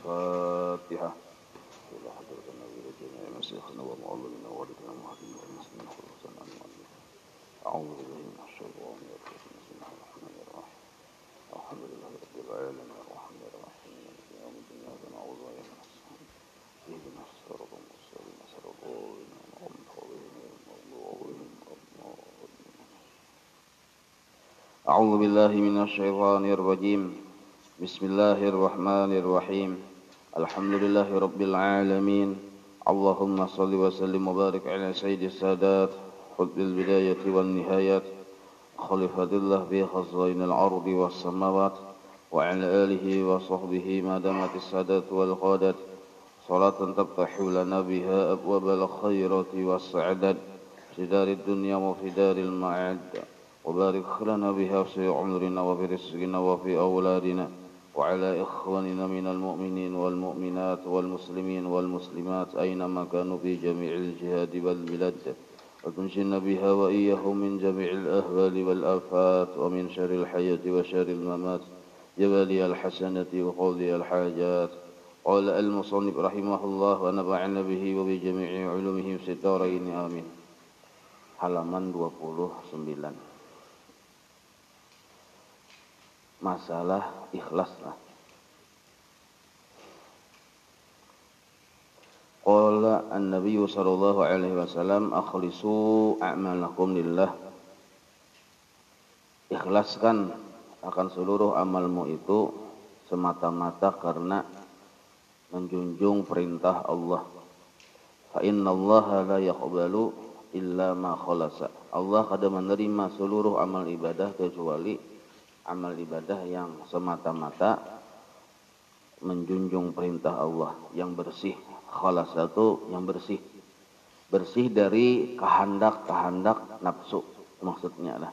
الفاتحة إلى حضرة النبي وجميع مشايخنا ومعلمنا ووالدنا ومهدينا والمسلمين خلصا عن المؤلف. أعوذ بالله من الشيطان الرجيم. بسم الله الرحمن الرحيم. الحمد لله رب العالمين الرحمن الرحيم مالك يوم الدين إياك نعبد وإياك نستعين اهدنا الصراط المستقيم صراط الذين أنعمت عليهم غير المغضوب عليهم ولا الضالين. أعوذ بالله من الشيطان الرجيم. بسم الله الرحمن الرحيم. الحمد لله رب العالمين. اللهم صل وسلم وبارك على سيد السادات قطب البداية والنهايات خليفة الله في خزائن الأرض والسماوات وعلى آله وصحبه ما دامت السادات والقادات صلاة تفتح لنا بها أبواب الخيرات والسعادة في دار الدنيا وفي دار المعاد، وبارك لنا بها في عمرنا وفي رزقنا وفي أولادنا وعلى إخواننا من المؤمنين والمؤمنات والمسلمين والمسلمات أينما كانوا في جميع الجهاد والبلاد، وتنجينا بها وإياهم من جميع الأهوال والآفات ومن شر الحياة وشر الممات جبالي الحسنة وقضي الحاجات. قال المصنف رحمه الله ونفعنا به وبجميع علومه في الدارين آمين. Halaman 29. Masalah ikhlas lah. Qala an-nabiy sallallahu alaihi wasallam akhlisu a'malakum lillah. Ikhlaskan akan seluruh amalmu itu semata-mata karena menjunjung perintah Allah. Fa innallaha la yaqbalu illa ma khalasa. Allah kada menerima seluruh amal ibadah kecuali amal ibadah yang semata-mata menjunjung perintah Allah, yang bersih. Khalas itu yang bersih, bersih dari kehendak-kehendak nafsu, maksudnya lah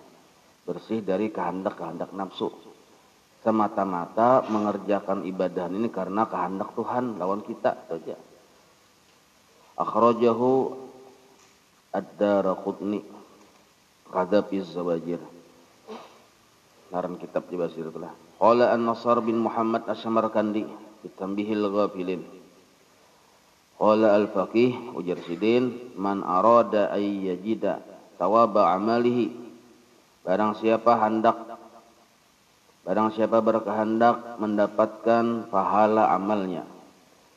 bersih dari kehendak-kehendak nafsu, semata-mata mengerjakan ibadah ini karena kehendak Tuhan lawan kita saja. Akhrajahu Ad-Daraqutni Qadhafiz Zawajir, ngaran kitab di Basir itulah. Qala An-Nasr bin Muhammad Asy-Syamarkandi fi Tanbihil Ghafilin. Qala Al-Faqih ujar sidin man arada ay yajida thawaba amalihi, barang siapa berkehendak mendapatkan pahala amalnya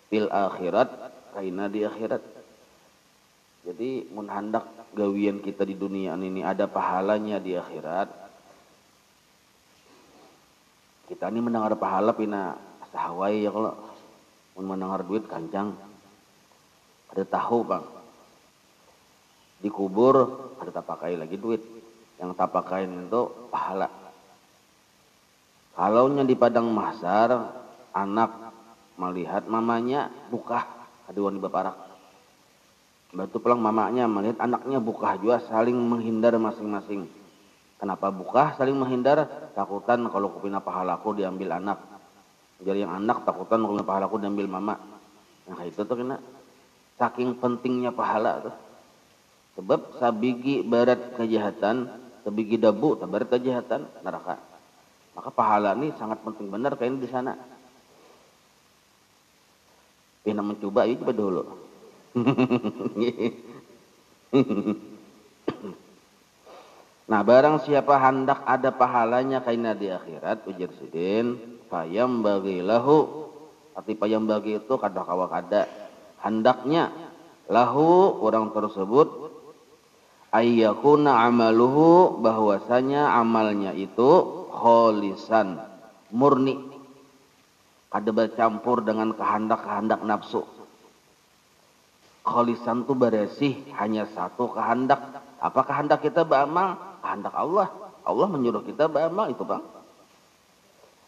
fil akhirat, kaina di akhirat. Jadi mun handak gawian kita di dunia ini ada pahalanya di akhirat. Kita ini mendengar pahala pina sahawai ya, kalau mendengar duit kancang. Ada tahu bang, dikubur ada tak pakai lagi duit, yang tak pakai itu pahala. Kalaunya di padang mahsyar anak melihat mamanya bukah aduan di baparak, batu pulang mamanya melihat anaknya bukah juga, saling menghindar masing-masing. Kenapa bukah saling menghindar? Takutan kalau kupina pahalaku diambil anak. Jadi yang anak takutan kalau pahalaku diambil mama. Nah itu tuh kena saking pentingnya pahala tuh. Sebab sabigi barat kejahatan, sabigi dabu barat kejahatan neraka. Maka pahala ini sangat penting benar kayaknya di sana. Pina mencoba itu coba dulu. Nah barang siapa hendak ada pahalanya kaina di akhirat, ujar sidin fayam bagi lahu, arti payam bagi itu kada kawa kada, hendaknya lahu orang tersebut ayyakuna amaluhu, bahwasanya amalnya itu kholisan murni, kada bercampur dengan kehendak-kehendak nafsu. Kholisan itu bersih, hanya satu kehendak. Apa kehendak kita beramal? Kehendak Allah. Allah menyuruh kita beramal itu bang.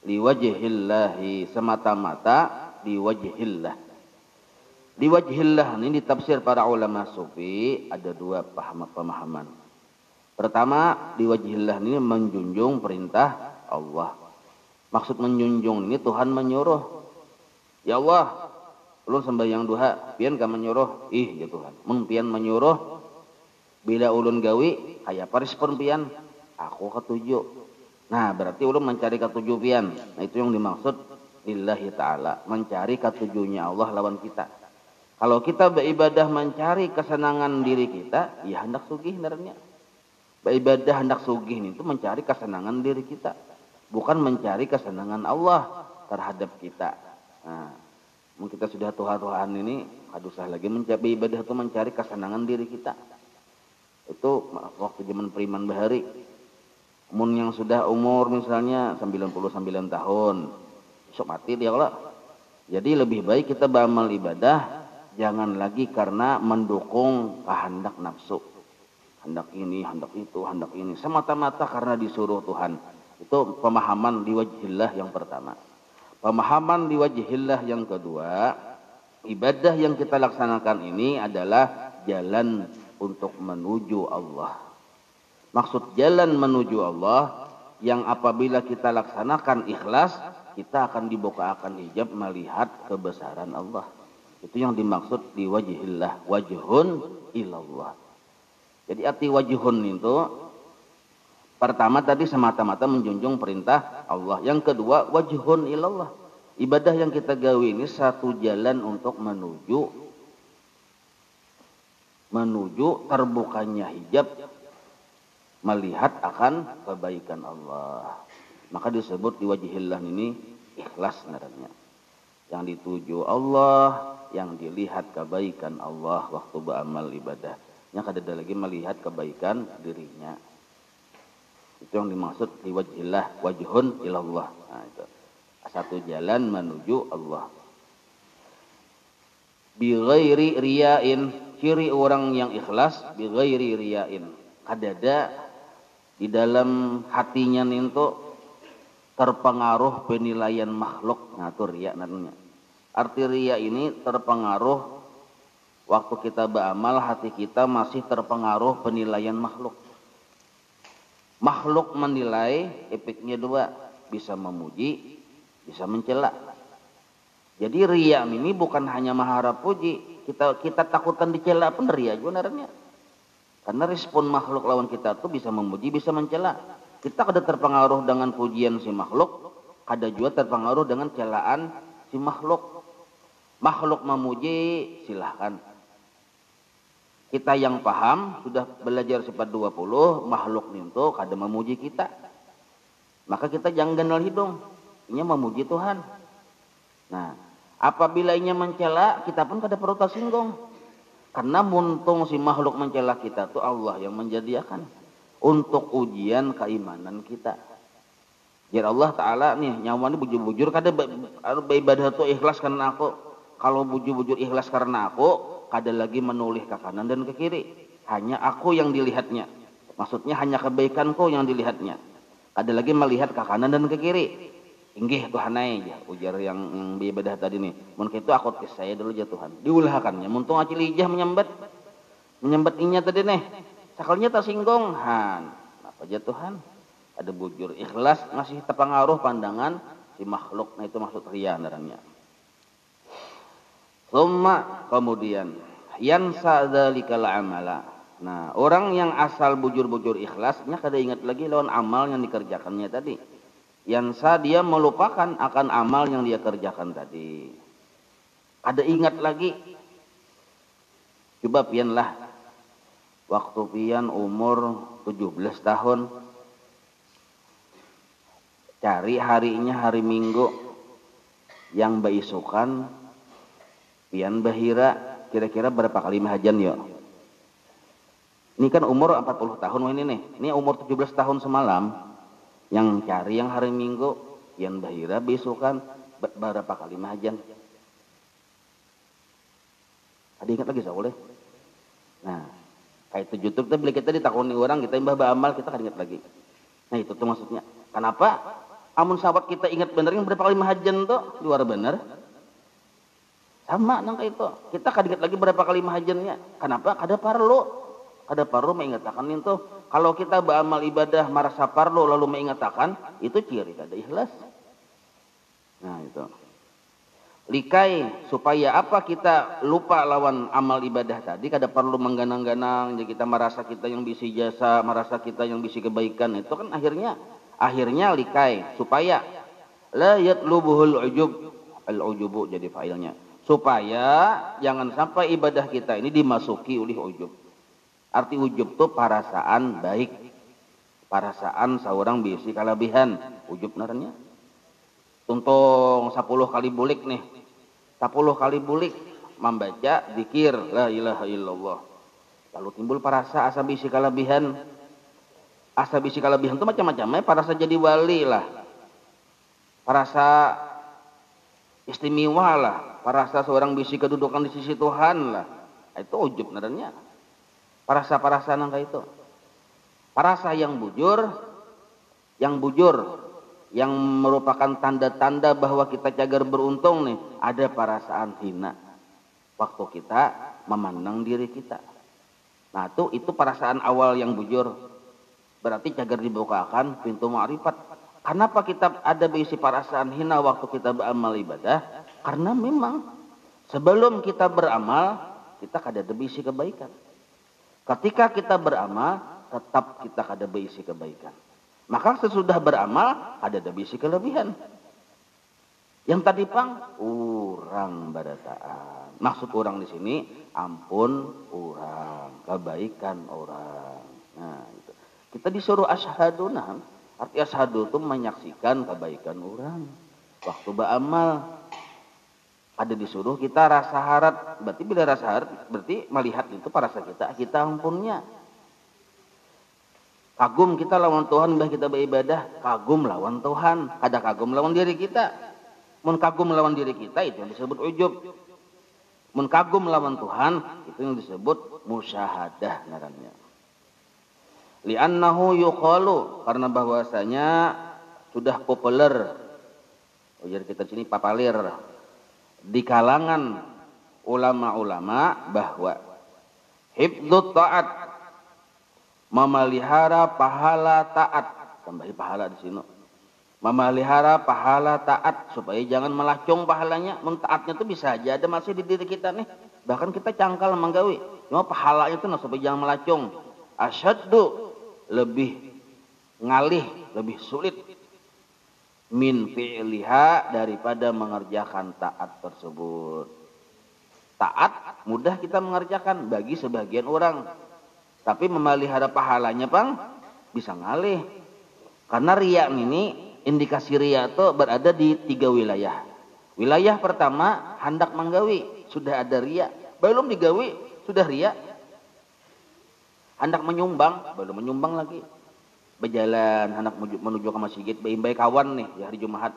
Liwajhillahi, semata-mata liwajhillah. Liwajhillah ini ditafsir para ulama sufi ada dua pemahaman. Pertama, liwajhillah ini menjunjung perintah Allah. Maksud menjunjung ini Tuhan menyuruh. Ya Allah, ulun sembahyang duha, pian ka menyuruh, ya Tuhan. Mun pian menyuruh bila ulun gawi aya parespon pian, aku ketujuh. Nah, berarti ulun mencari ketujuh pian. Nah, itu yang dimaksud lillahi ta'ala, mencari ketujuannya Allah lawan kita. Kalau kita beribadah mencari kesenangan diri kita, ya hendak sugih sebenarnya. Beribadah hendak sugih itu mencari kesenangan diri kita, bukan mencari kesenangan Allah terhadap kita. Nah, mungkin kita sudah Tuhan ini, usah lagi mencari ibadah itu mencari kesenangan diri kita. Itu waktu zaman Priman Bahari. Mun yang sudah umur misalnya 99 tahun, besok mati dia Allah. Jadi lebih baik kita beramal ibadah jangan lagi karena mendukung kehendak nafsu. Hendak ini, hendak itu, hendak ini. Semata-mata karena disuruh Tuhan. Itu pemahaman di wajhillah yang pertama. Pemahaman di wajhillah yang kedua, ibadah yang kita laksanakan ini adalah jalan untuk menuju Allah. Maksud jalan menuju Allah yang apabila kita laksanakan ikhlas, kita akan dibukakan hijab melihat kebesaran Allah. Itu yang dimaksud di wajhillah, wajhun ilallah. Jadi arti wajhun itu pertama tadi semata-mata menjunjung perintah Allah. Yang kedua wajhun ilallah. Ibadah yang kita gawe ini satu jalan untuk menuju terbukanya hijab melihat akan kebaikan Allah. Maka disebut di wajhillah ini ikhlas sebenarnya. Yang dituju Allah, yang dilihat kebaikan Allah waktu beramal ibadah. Yang kada lagi melihat kebaikan dirinya. Itu yang dimaksud di wajhillah, wajhun ilallah. Nah, itu satu jalan menuju Allah. Bi ghairi riyain, ciri orang yang ikhlas bi ghairi riyain. Kadada di dalam hatinya itu terpengaruh penilaian makhluk. Nah, itu riya namanya. Arti riya ini terpengaruh waktu kita beramal, hati kita masih terpengaruh penilaian makhluk. Makhluk menilai efeknya dua, bisa memuji, bisa mencela. Jadi riya ini bukan hanya mengharap puji, kita takutan dicela pun riya sebenarnya. Karena respon makhluk lawan kita tuh bisa memuji, bisa mencela. Kita kada terpengaruh dengan pujian si makhluk, kada juga terpengaruh dengan celaan si makhluk. Makhluk memuji silahkan. Kita yang paham sudah belajar sifat 20, makhluk itu kada memuji kita. Maka kita jangan ganal hidung. Ini memuji Tuhan. Nah, apabila ini mencela, kita pun kada perlu tersinggung. Karena muntung si makhluk mencela kita itu Allah yang menjadikan untuk ujian keimanan kita. Jadi Allah Ta'ala nih nyawa ini bujur-bujur kada beribadah itu ikhlas karena aku. Kalau bujur-bujur ikhlas karena aku, kada lagi menoleh ke kanan dan ke kiri. Hanya aku yang dilihatnya. Maksudnya hanya kebaikanku yang dilihatnya. Kada lagi melihat ke kanan dan ke kiri. Inggih Tuhanai, ujar yang beribadah tadi nih. Mungkin itu aku tes saya dulu ya Tuhan. Diulahkannya. Muntung acil ijah menyambat inya tadi nih. Sakalnya tersinggung. Han, apa aja Tuhan? Ada bujur ikhlas masih terpengaruh pandangan si makhluk. Nah itu maksud riya narangnya. Summa kemudian yansa dzalikal amala. Nah, orang yang asal bujur-bujur ikhlasnya kada ingat lagi lawan amal yang dikerjakannya tadi. Yansa dia melupakan akan amal yang dia kerjakan tadi. Kada ingat lagi. Coba pianlah waktu pian umur 17 tahun. Cari harinya hari Minggu yang baisukan pian bahira kira-kira berapa kali mahajan ya? Ini kan umur 40 tahun ini nih. Ini umur 17 tahun semalam yang cari yang hari Minggu pian bahira besokan berapa kali mahajan? Ada ingat lagi saya boleh? Nah, kayak itu YouTube bila kita ditakoni orang kita imbah beramal kita kada ingat lagi. Nah, itu tuh maksudnya. Kenapa? Amun sahabat kita ingat bener yang berapa kali mahajan tuh luar bener. Sama nang itu. Kita kada ingat lagi berapa kali mahajannya. Kenapa? Kada perlu mengatakan itu. Kalau kita beramal ibadah merasa perlu lalu mengatakan itu ciri kada ikhlas. Nah itu. Likai supaya apa kita lupa lawan amal ibadah tadi kada perlu mengganang-ganang jadi kita merasa kita yang bisi jasa, merasa kita yang bisi kebaikan itu kan akhirnya likai supaya la yatlubuhul ujub, al-ujubu jadi failnya, supaya jangan sampai ibadah kita ini dimasuki oleh ujub. Arti ujub itu perasaan baik, perasaan seorang bisi kelebihan, ujub naranya. Tuntung 10 kali bulik nih, 10 kali bulik membaca zikir la ilaha illallah, lalu timbul perasa asa bisi kelebihan. Asa bisi kelebihan itu macam-macam, perasa jadi wali lah, perasa istimewa lah, perasa seorang bisi kedudukan di sisi Tuhan lah, itu ujub naranya. Perasa-perasa nangka itu, perasa yang bujur, yang merupakan tanda-tanda bahwa kita cagar beruntung nih, ada perasaan hina waktu kita memandang diri kita. Nah itu perasaan awal yang bujur, berarti cagar dibukakan pintu ma'rifat. Kenapa kita ada bisi perasaan hina waktu kita beramal ibadah? Karena memang sebelum kita beramal kita kada ada bisi kebaikan. Ketika kita beramal tetap kita kada bisi kebaikan. Maka sesudah beramal ada bisi kelebihan. Yang tadi pang urang badataan. Maksud orang di sini ampun orang, kebaikan orang. Nah, itu. Kita disuruh asyhadu, nah, arti asyhadu itu menyaksikan kebaikan orang. Waktu beramal ada disuruh kita rasa harap. Berarti bila rasa harap berarti melihat itu perasa kita ampunnya. Kagum kita lawan Tuhan, bah kita beribadah, kagum lawan Tuhan, ada kagum lawan diri kita. Mun kagum lawan diri kita itu yang disebut ujub. Mun kagum lawan Tuhan itu yang disebut musyahadah ngarannya. Li'annahu yuqalu, karena bahwasanya sudah populer. Ujar kita sini papalir di kalangan ulama-ulama bahwa hifdzut ta'at, memelihara pahala taat, tambahi pahala di sini. Memelihara pahala taat supaya jangan melacung pahalanya. Taatnya itu bisa aja ada masih di diri kita nih. Bahkan kita cangkal menggawi. Cuma pahalanya itu supaya jangan melacung. Asyaddu, lebih ngalih, lebih sulit min fi'liha, daripada mengerjakan taat tersebut. Taat mudah kita mengerjakan bagi sebagian orang. Tapi memelihara pahalanya pang bisa ngalih. Karena riya ini, indikasi riya itu berada di 3 wilayah. Wilayah pertama hendak menggawi, sudah ada riya. Belum digawi sudah riya. Hendak menyumbang, belum menyumbang lagi. Berjalan hendak menuju ke masjid, baik kawan nih di hari Jumat.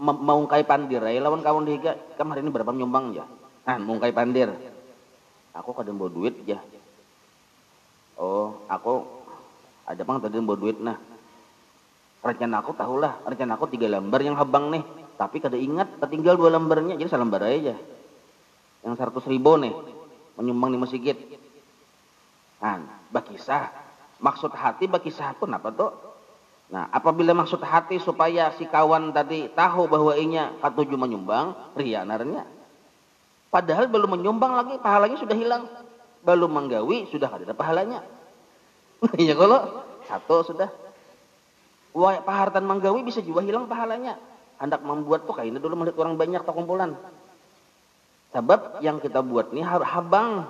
Mengungkai pandir lawan kawan dihiga, kemarin ini berapa nyumbang ya? Nah, mengungkai pandir. Aku kadang bawa duit aja. Oh, aku ada bang tadi bawa duit. Nah, rencana aku tahulah, rencana aku 3 lembar yang habang nih. Tapi kada ingat, tertinggal 2 lembarnya, jadi 1 lembar aja. Yang 100.000 nih, menyumbang di masjid. Nah, bakisah. Maksud hati bakisah pun apa tuh? Nah, apabila maksud hati supaya si kawan tadi tahu bahwa inya katuju menyumbang, riya narnya. Padahal belum menyumbang lagi, pahalanya sudah hilang. Belum menggawi, sudah ada pahalanya. Ya kalau satu sudah. Wah, pahartan menggawi bisa juga hilang pahalanya. Hendak membuat tuh kayaknya dulu melihat orang banyak tak kumpulan. Sebab yang kita buat ini habang.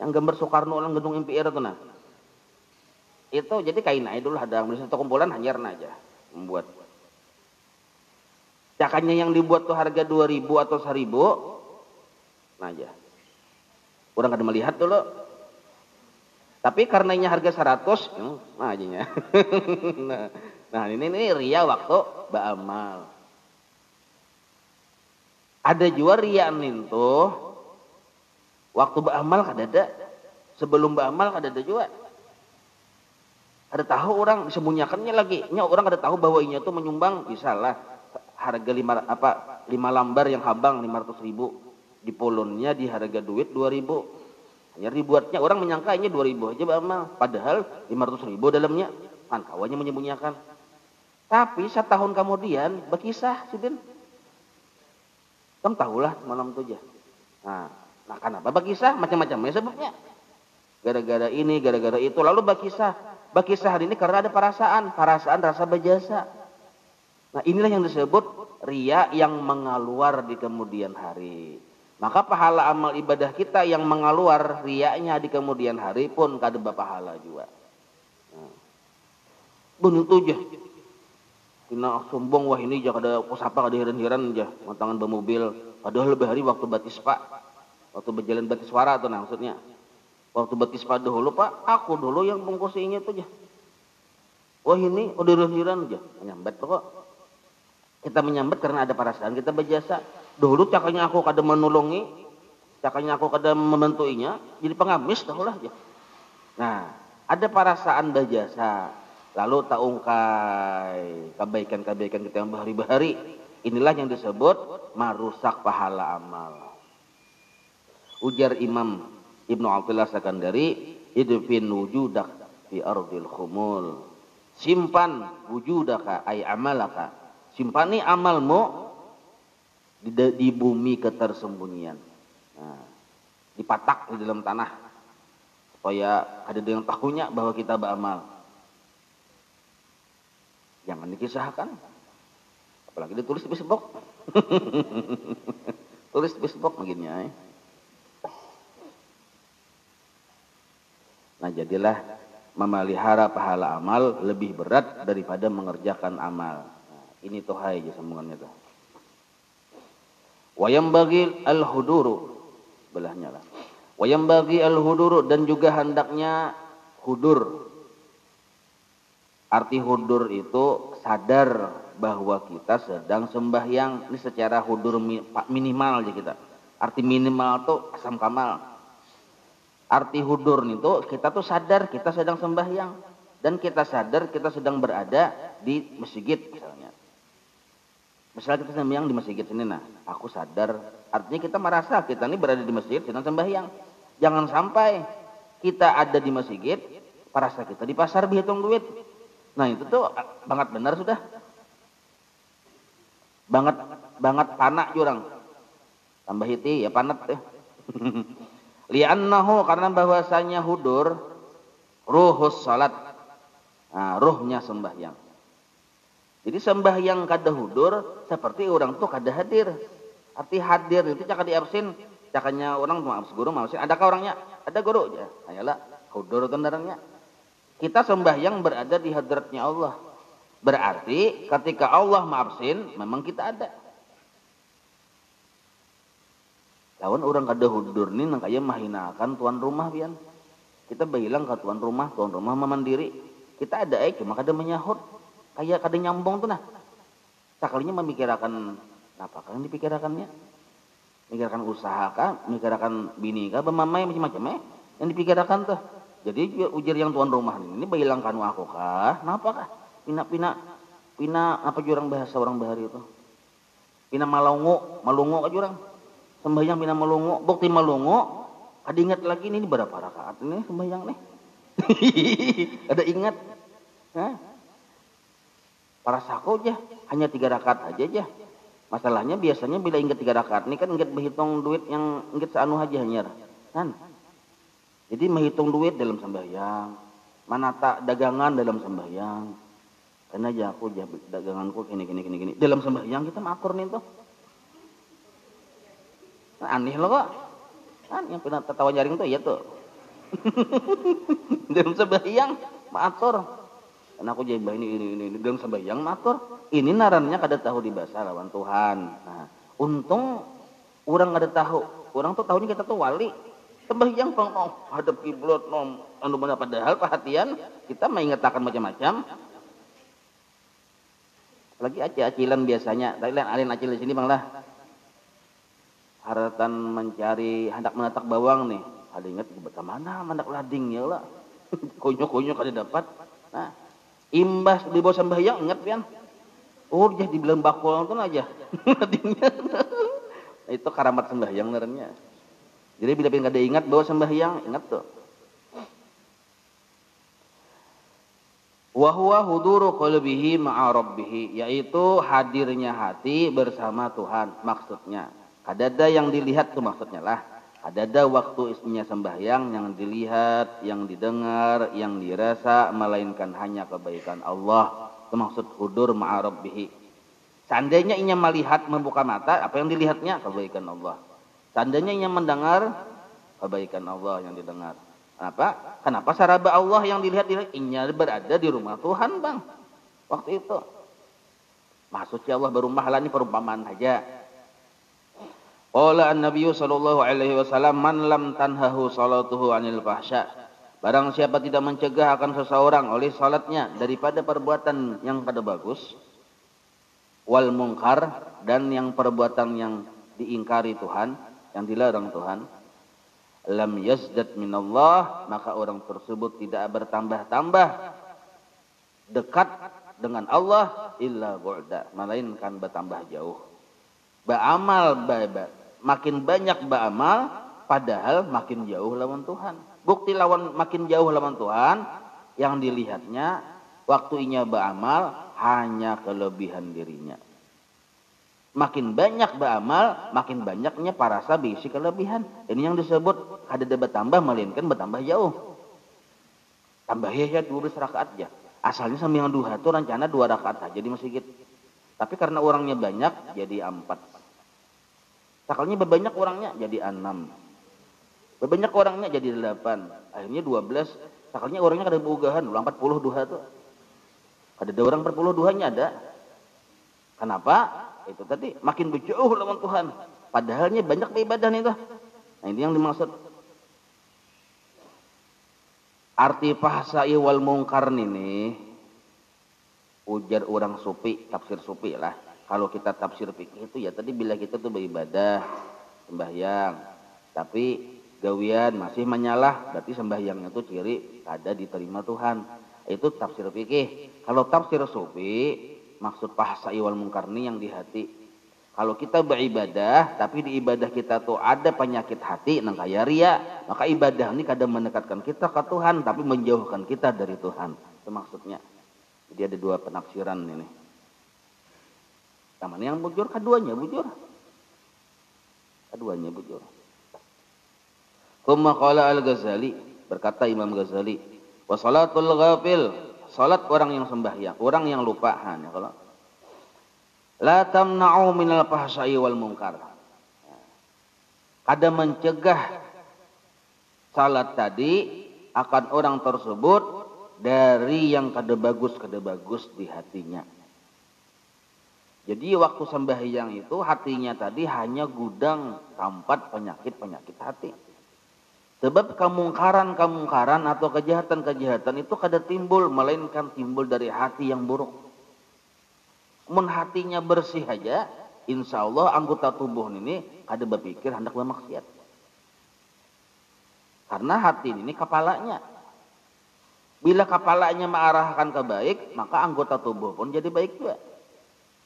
Yang gambar Soekarno orang gedung MPR itu nah. Itu jadi kain aja dulu ada satu kumpulan hanyar aja membuat. Cakannya yang dibuat tuh harga 2.000 atau 1.000. Nah aja. Orang kada melihat dulu. Tapi karenanya harga 100, nah aja. nah ini ria waktu beramal. Ada juga ria tuh waktu beramal kada ada. Sebelum beramal kada ada juga. Ada tahu orang disembunyikannya lagi. Orang ada tahu bahwa inya tuh menyumbang, bisalah harga 5 lembar yang habang 500.000. Di polonnya di harga duit 2.000. Hanya dibuatnya orang menyangka ini 2.000 aja beramal. Padahal 500.000 dalamnya. Kan kawannya menyembunyikan. Tapi 1 tahun kemudian berkisah sidin. Kamu tahulah malam itu aja. Nah kenapa berkisah? Macam-macamnya sebabnya. Gara-gara ini, gara-gara itu. Lalu berkisah hari ini karena ada perasaan rasa berjasa. Nah inilah yang disebut riya yang mengaluar di kemudian hari. Maka pahala amal ibadah kita yang mengaluar riyanya di kemudian hari pun kada pahala juga. Bunyi tu je. Kena sombong wah ini jah kada kusapa kada heran-heran jah mantangan bermobil. Padahal lebih hari waktu batispa. Waktu berjalan batiswara tuh nah maksudnya. Waktu batispa dahulu Pak, aku dulu yang bungkusinya tuh jah. Wah ini udah heran jah. Menyambat kok. Kita menyambat karena ada perasaan kita berjasa. Dahulu cakanya aku kada menolongi, cakanya aku kada membantuinya, jadi pengamis tahulah jah. Nah, ada perasaan berjasa. Lalu tak ungkai kebaikan-kebaikan kita yang bahari-bahari. Inilah yang disebut merusak pahala amal. Ujar Imam Ibnu Athaillah Sakandari, idfin wujudak fi ardil khumul. Simpan wujudaka ay amalaka. Simpani amalmu di bumi ketersembunyian. Nah, dipatak di dalam tanah supaya ada yang tahunya bahwa kita beramal. Jangan dikisahkan. Apalagi ditulis di Facebook. Tulis di Facebook begini. Nah jadilah memelihara pahala amal lebih berat daripada mengerjakan amal. Nah, ini tuh hai sambungannya tuh. Wayam bagi al-huduru. Belahnya lah. Wayam bagi al-huduru dan juga hendaknya hudur. Arti hudur itu sadar bahwa kita sedang sembahyang. Ini secara hudur minimal aja kita. Arti minimal itu asam kamal. Arti hudur itu kita tuh sadar kita sedang sembahyang. Dan kita sadar kita sedang berada di masjid misalnya. Misalnya kita sembahyang di masjid sini nah. Aku sadar. Artinya kita merasa kita ini berada di masjid sedang sembahyang. Jangan sampai kita ada di masjid. Merasa kita di pasar berhitung duit. Nah itu tuh banget benar sudah. Banget panak jurang. Tambah hiti ya panet deh. Li'annahu karena bahwasanya hudur ruhus salat. Nah, ruhnya sembahyang. Jadi sembahyang kada hudur seperti orang tuh kada hadir. Arti hadir itu cakap diabsen. Cakanya orang tuh maaf guru maaf. Adakah orangnya? Ada guru ya. Ayolah hudur tendaranya. Kita sembahyang berada di hadratnya Allah. Berarti ketika Allah maafsin, memang kita ada. Lawan orang kada hudur ni nang kaya mahinakan tuan rumah pian. Kita bilang ke tuan rumah memandiri. Kita ada cuma kada menyahut. Kayak kada nyambung tuh nah. Sakalinya memikirkan apa kan dipikirkannya? Mikirkan usaha kah, mikirkan bini kah, bemamai macam-macam yang dipikirkan tuh. Jadi ujar yang tuan rumah ini bilang kanu aku kah? Kenapa kah? Pina apa jurang bahasa orang bahari itu? Pina malungu kah jurang? Sembahyang pina malungu, bukti malungu. Ada ingat lagi ini berapa rakaat ini sembahyang nih? Ada ingat? Hah? Para sako aja, hanya 3 rakaat aja. Masalahnya biasanya bila ingat 3 rakaat ini kan ingat berhitung duit yang ingat seanu aja hanya kan? Jadi menghitung duit dalam sembahyang, menata dagangan dalam sembahyang. Karena aja aku daganganku gini. Dalam sembahyang kita makur nih tuh. Nah, aneh loh kok. Kan yang pernah tertawa nyaring tuh iya tuh. Dalam sembahyang matur. Karena aku jahit ini dalam sembahyang matur. Ini narannya kada tahu dibahasa lawan Tuhan. Nah, untung orang kada tahu. Orang tuh tahunya kita tuh wali. Sembahyang hadap kiblat anu mana padahal perhatian kita mengingatkan macam-macam. Apalagi acilan biasanya. Tadi lain alin acil di sini Bang lah. Haratan mencari hendak menatak bawang nih. Ada ingat ke mana mendak lading ya lah. Konyo-konyo kada dapat. Nah, imbas di bawah sembahyang ingat pian. Oh, dia dibilang bakul itu aja. Ladingnya. Itu karamat sembahyang narannya. Jadi bila pengen kada ingat bahwa sembahyang, ingat tuh. Wa huwa huduru qalbihi ma'a rabbih, yaitu hadirnya hati bersama Tuhan maksudnya. Kadada yang dilihat tuh maksudnya lah. Kadada waktu isinya sembahyang yang dilihat, yang didengar, yang dirasa melainkan hanya kebaikan Allah. Itu maksud hudur ma'a rabbih. Seandainya ia melihat, membuka mata, apa yang dilihatnya? Kebaikan Allah. Seandainya ia mendengar, kebaikan Allah yang didengar. Kenapa? Kenapa saraba Allah yang dilihat? Inya berada di rumah Tuhan, Bang. Waktu itu. Maksudnya Allah berumah lah, ini perumpamaan saja. Qala an-nabiyyu sallallahu alaihi wasallam man lam tanhahu salatuhu anil fahsya. Barang siapa tidak mencegah akan seseorang oleh salatnya daripada perbuatan yang kada bagus, wal mungkar, dan yang perbuatan yang diingkari Tuhan, yang dilarang Tuhan, lam yazdad minallah, maka orang tersebut tidak bertambah-tambah dekat dengan Allah illa bu'da, melainkan bertambah jauh. Beramal makin banyak beramal, padahal makin jauh lawan Tuhan. Bukti lawan makin jauh lawan Tuhan, yang dilihatnya waktunya beramal hanya kelebihan dirinya. Makin banyak beramal, makin banyaknya parasa bisi kelebihan. Ini yang disebut kada bertambah, melainkan bertambah jauh. Tambah ya 12 rakaat aja. Asalnya sembahyang duha itu rencana 2 rakaat saja di masjid. Tapi karena orangnya banyak jadi 4. Sakalnya berbanyak orangnya jadi 6. Berbanyak orangnya jadi 8. Akhirnya 12. Sakalnya orangnya kada bogahan, 40 duha tuh. Ada orang 40 duhanya ada. Kenapa? Itu tadi makin berjauh lawan Tuhan. Padahalnya banyak ibadah itu. Nah, ini yang dimaksud. Arti fahsai wal mungkar ini ujar orang sufi, tafsir sufi lah. Kalau kita tafsir fikih itu ya tadi bila kita tuh beribadah, sembahyang, tapi gawian masih menyalah, berarti sembahyangnya itu ciri ada diterima Tuhan. Itu tafsir fikih. Kalau tafsir sufi, maksud fahsai wal mungkar ini yang di hati. Kalau kita beribadah, tapi di ibadah kita tuh ada penyakit hati, nang kaya ria, maka ibadah ini kadang mendekatkan kita ke Tuhan, tapi menjauhkan kita dari Tuhan. Itu maksudnya. Jadi ada 2 penafsiran ini. Yang mana yang bujur? Keduanya bujur. Keduanya bujur. Tsumma qala al-Ghazali, berkata Imam Ghazali, wa salatul ghafil, salat orang yang sembahyang, orang yang lupa hanya kalau la tamna'u minal fahsya'i wal munkar. Kada mencegah salat tadi akan orang tersebut dari yang kada bagus di hatinya. Jadi waktu sembahyang itu hatinya tadi hanya gudang tempat penyakit hati. Sebab kemungkaran atau kejahatan itu kada timbul, melainkan timbul dari hati yang buruk. Mun hatinya bersih aja, insya Allah anggota tubuh ini kada berpikir hendak bermaksiat. Karena hati ini kepalanya. Bila kepalanya mengarahkan ke baik, maka anggota tubuh pun jadi baik juga.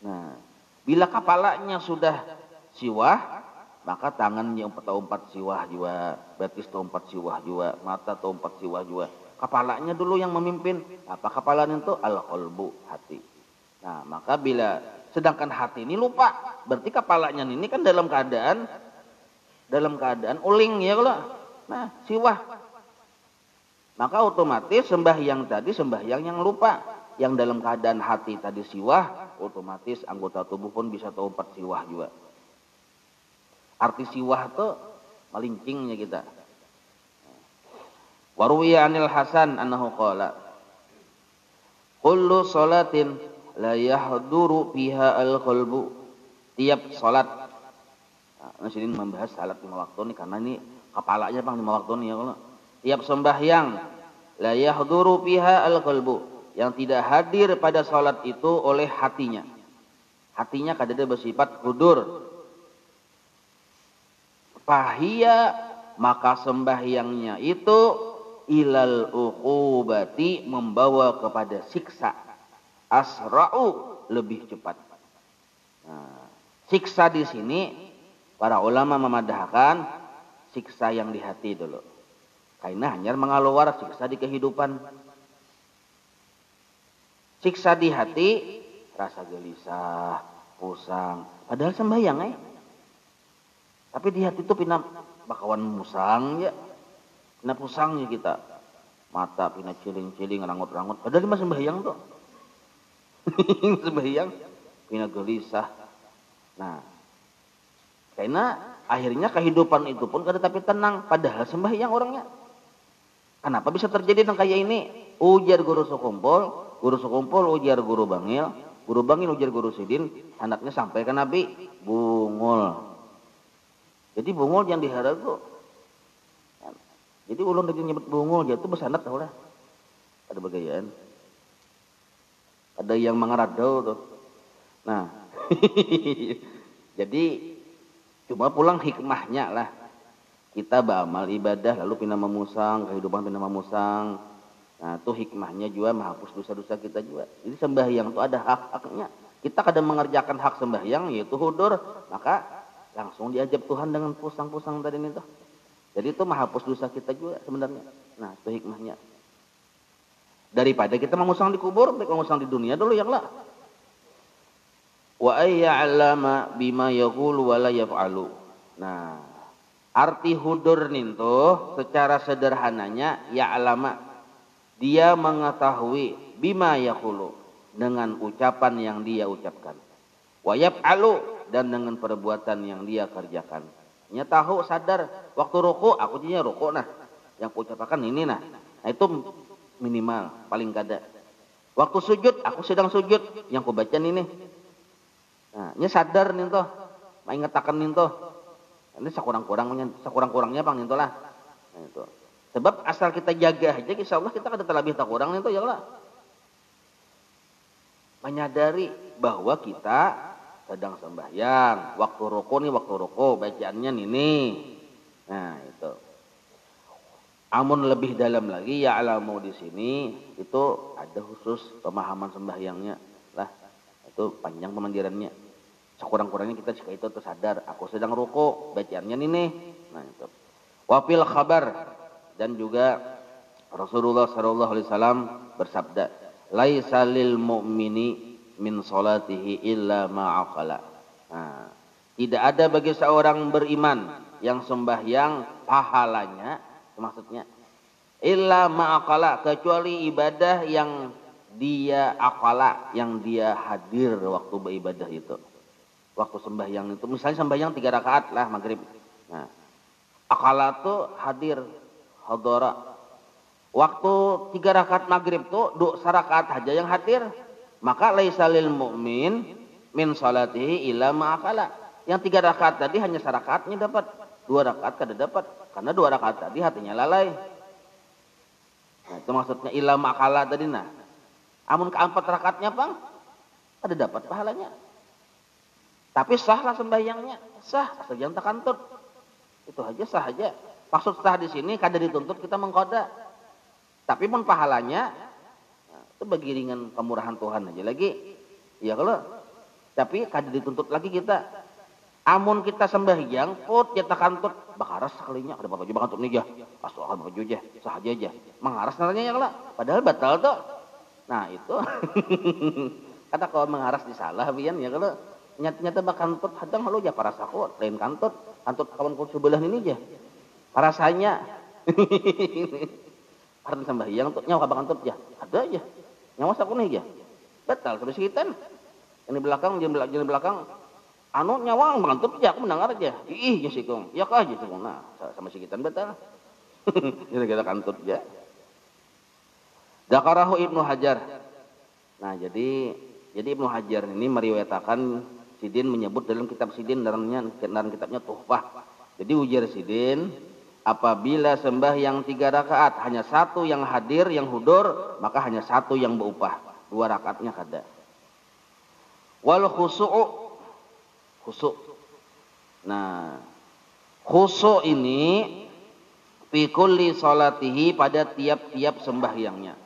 Nah, bila kepalanya sudah siwah, maka tangannya 4 siwah juga, betis 4 siwah juga, mata 4 siwah juga. Kepalanya dulu yang memimpin. Apa kepalanya itu? Al-qalbu, hati. Nah, maka bila sedangkan hati ini lupa, berarti kepalanya ini kan dalam keadaan uling ya kalau. Nah, siwah. Maka otomatis sembahyang tadi sembahyang yang lupa, yang dalam keadaan hati tadi siwah, otomatis anggota tubuh pun bisa 4 siwah juga. Arti siwah itu melincingnya kita. Waruwiya anil Hasan annahu qala kullu salatin la yahduru fiha al-qalbu. Tiap salat. Nah, sini membahas salat 5 waktu nih karena ini kepalanya Bang 5 waktu nih ya kalau. Tiap sembahyang la yahduru fiha al-qalbu, yang tidak hadir pada salat itu oleh hatinya. Hatinya kadang bersifat hudur. Fahiya, maka sembahyangnya itu ilal uqubati, membawa kepada siksa. Asra'u, lebih cepat. Nah, siksa di sini para ulama memadahkan siksa yang di hati dulu. Karena hanya mengaluar siksa di kehidupan. Siksa di hati, rasa gelisah, pusang. Padahal sembahyang Tapi di hati itu pina bakawan musang ya. Pina pusang ya kita. Mata pina ciling-ciling, rangut-rangut. Padahal mah sembahyang tuh. Sembahyang. pina gelisah. Nah, karena akhirnya kehidupan itu pun kada tapi tenang, padahal sembahyang orangnya. Kenapa bisa terjadi yang kayak ini? Ujar guru sekumpul ujar guru bangil ujar guru sidin, anaknya sampai ke Nabi, bungul. Jadi bungul yang diharap tuh. Jadi ulun lagi nyebut bungul, dia tuh besandat tau lah. Ada bagaian. Ada yang mengeradau tuh. Nah, jadi cuma pulang hikmahnya lah. Kita beramal ibadah lalu pindah memusang, kehidupan pindah memusang. Nah, itu hikmahnya juga menghapus dosa-dosa kita juga. Jadi sembahyang itu ada hak-haknya. Kita kadang mengerjakan hak sembahyang yaitu hudur, maka langsung diajab Tuhan dengan pusang-pusang tadi itu. Jadi itu menghapus dosa kita juga sebenarnya. Nah, itu hikmahnya. Daripada kita memusang di kubur, baik memusang di dunia dulu ya lah. Wa ayya'lama bima yaqulu wa la yaf'alu. Nah, arti hudur ninto secara sederhananya ya'lama, dia mengetahui bima yaqulu, dengan ucapan yang dia ucapkan. Wa yaf'alu, dan dengan perbuatan yang dia kerjakan. Nya tahu sadar waktu ruku aku jadinya ruku nah, yang aku ucapkan ini nah. Nah itu minimal paling kada. Waktu sujud aku sedang sujud, yang ku baca ini. Nah, nya sadar nih toh, maingetakan nih toh. Ini sakurang-kurangnya pang nih toh lah. Nah, itu. Sebab asal kita jaga aja, insyaallah kita kada terlebih tak kurang nih toh ya lah. Menyadari bahwa kita sedang sembahyang, waktu roko bacaannya ini. Nah, itu. Amun lebih dalam lagi ya alamu di sini itu ada khusus pemahaman sembahyangnya lah. Itu panjang pemandirannya. Sekurang-kurangnya kita jika itu tersadar, aku sedang roko, bacaannya ini. Nah, itu. Wafil khabar, dan juga Rasulullah sallallahu alaihi wasallam bersabda, laisa lil mu'mini min salatihi illa ma'aqala. Nah, tidak ada bagi seorang beriman yang sembahyang pahalanya, maksudnya illa ma'aqala, kecuali ibadah yang dia akala, yang dia hadir waktu beribadah itu. Waktu sembahyang itu, misalnya sembahyang 3 rakaat lah maghrib. Nah, akala tuh hadir, hadara. Waktu 3 rakaat maghrib tuh 2 rakaat aja yang hadir. Maka laisa lil mu'min min salatihi illa ma'akala. Yang 3 rakaat tadi hanya 1 rakaatnya dapat, 2 rakaat kada dapat, karena 2 rakaat tadi hatinya lalai. Nah, itu maksudnya illa ma'akala tadi nah. Amun ke 4 rakaatnya pang kada dapat pahalanya. Tapi sahlah sembahyangnya, sah asal jangan takantut. Itu aja sah aja. Maksud sah di sini kada dituntut kita mengkoda. Tapi pun pahalanya itu bagi ringan kemurahan Tuhan aja lagi. Ya kalau tapi kada dituntut lagi kita. Amun kita sembahyang put kita kantut bakaras sekalinya ada apa juga kantut nih ya. Asal apa juga sah aja. Mengaras namanya ya kalau padahal batal tuh. Nah, itu kata kalau mengaras disalah bian ya kalau nyata bakantut hadang halu ya para sakut lain kantut kawan ku sebelah ini aja. Rasanya karena sembahyang tuh nyawa bakantut ya. Ada aja. Nyawa saku nih ya. Batal terus kita. Yang di belakang anu nyawang bakantut ya aku mendengar aja. Ih ya sikung. Ya kah aja sikung. Nah, sama sikitan batal. Kita kantut ya. Dzakarahu Ibnu Hajar. Nah, jadi Ibnu Hajar ini meriwayatkan Sidin menyebut dalam kitab Sidin dalam kitabnya Tuhfah. Jadi ujar Sidin, apabila sembahyang 3 rakaat hanya 1 yang hadir yang hudur, maka hanya 1 yang berupah, 2 rakaatnya kada. Wal khusu'. Nah, khusu' ini fi kulli salatihi, pada tiap-tiap sembahyangnya.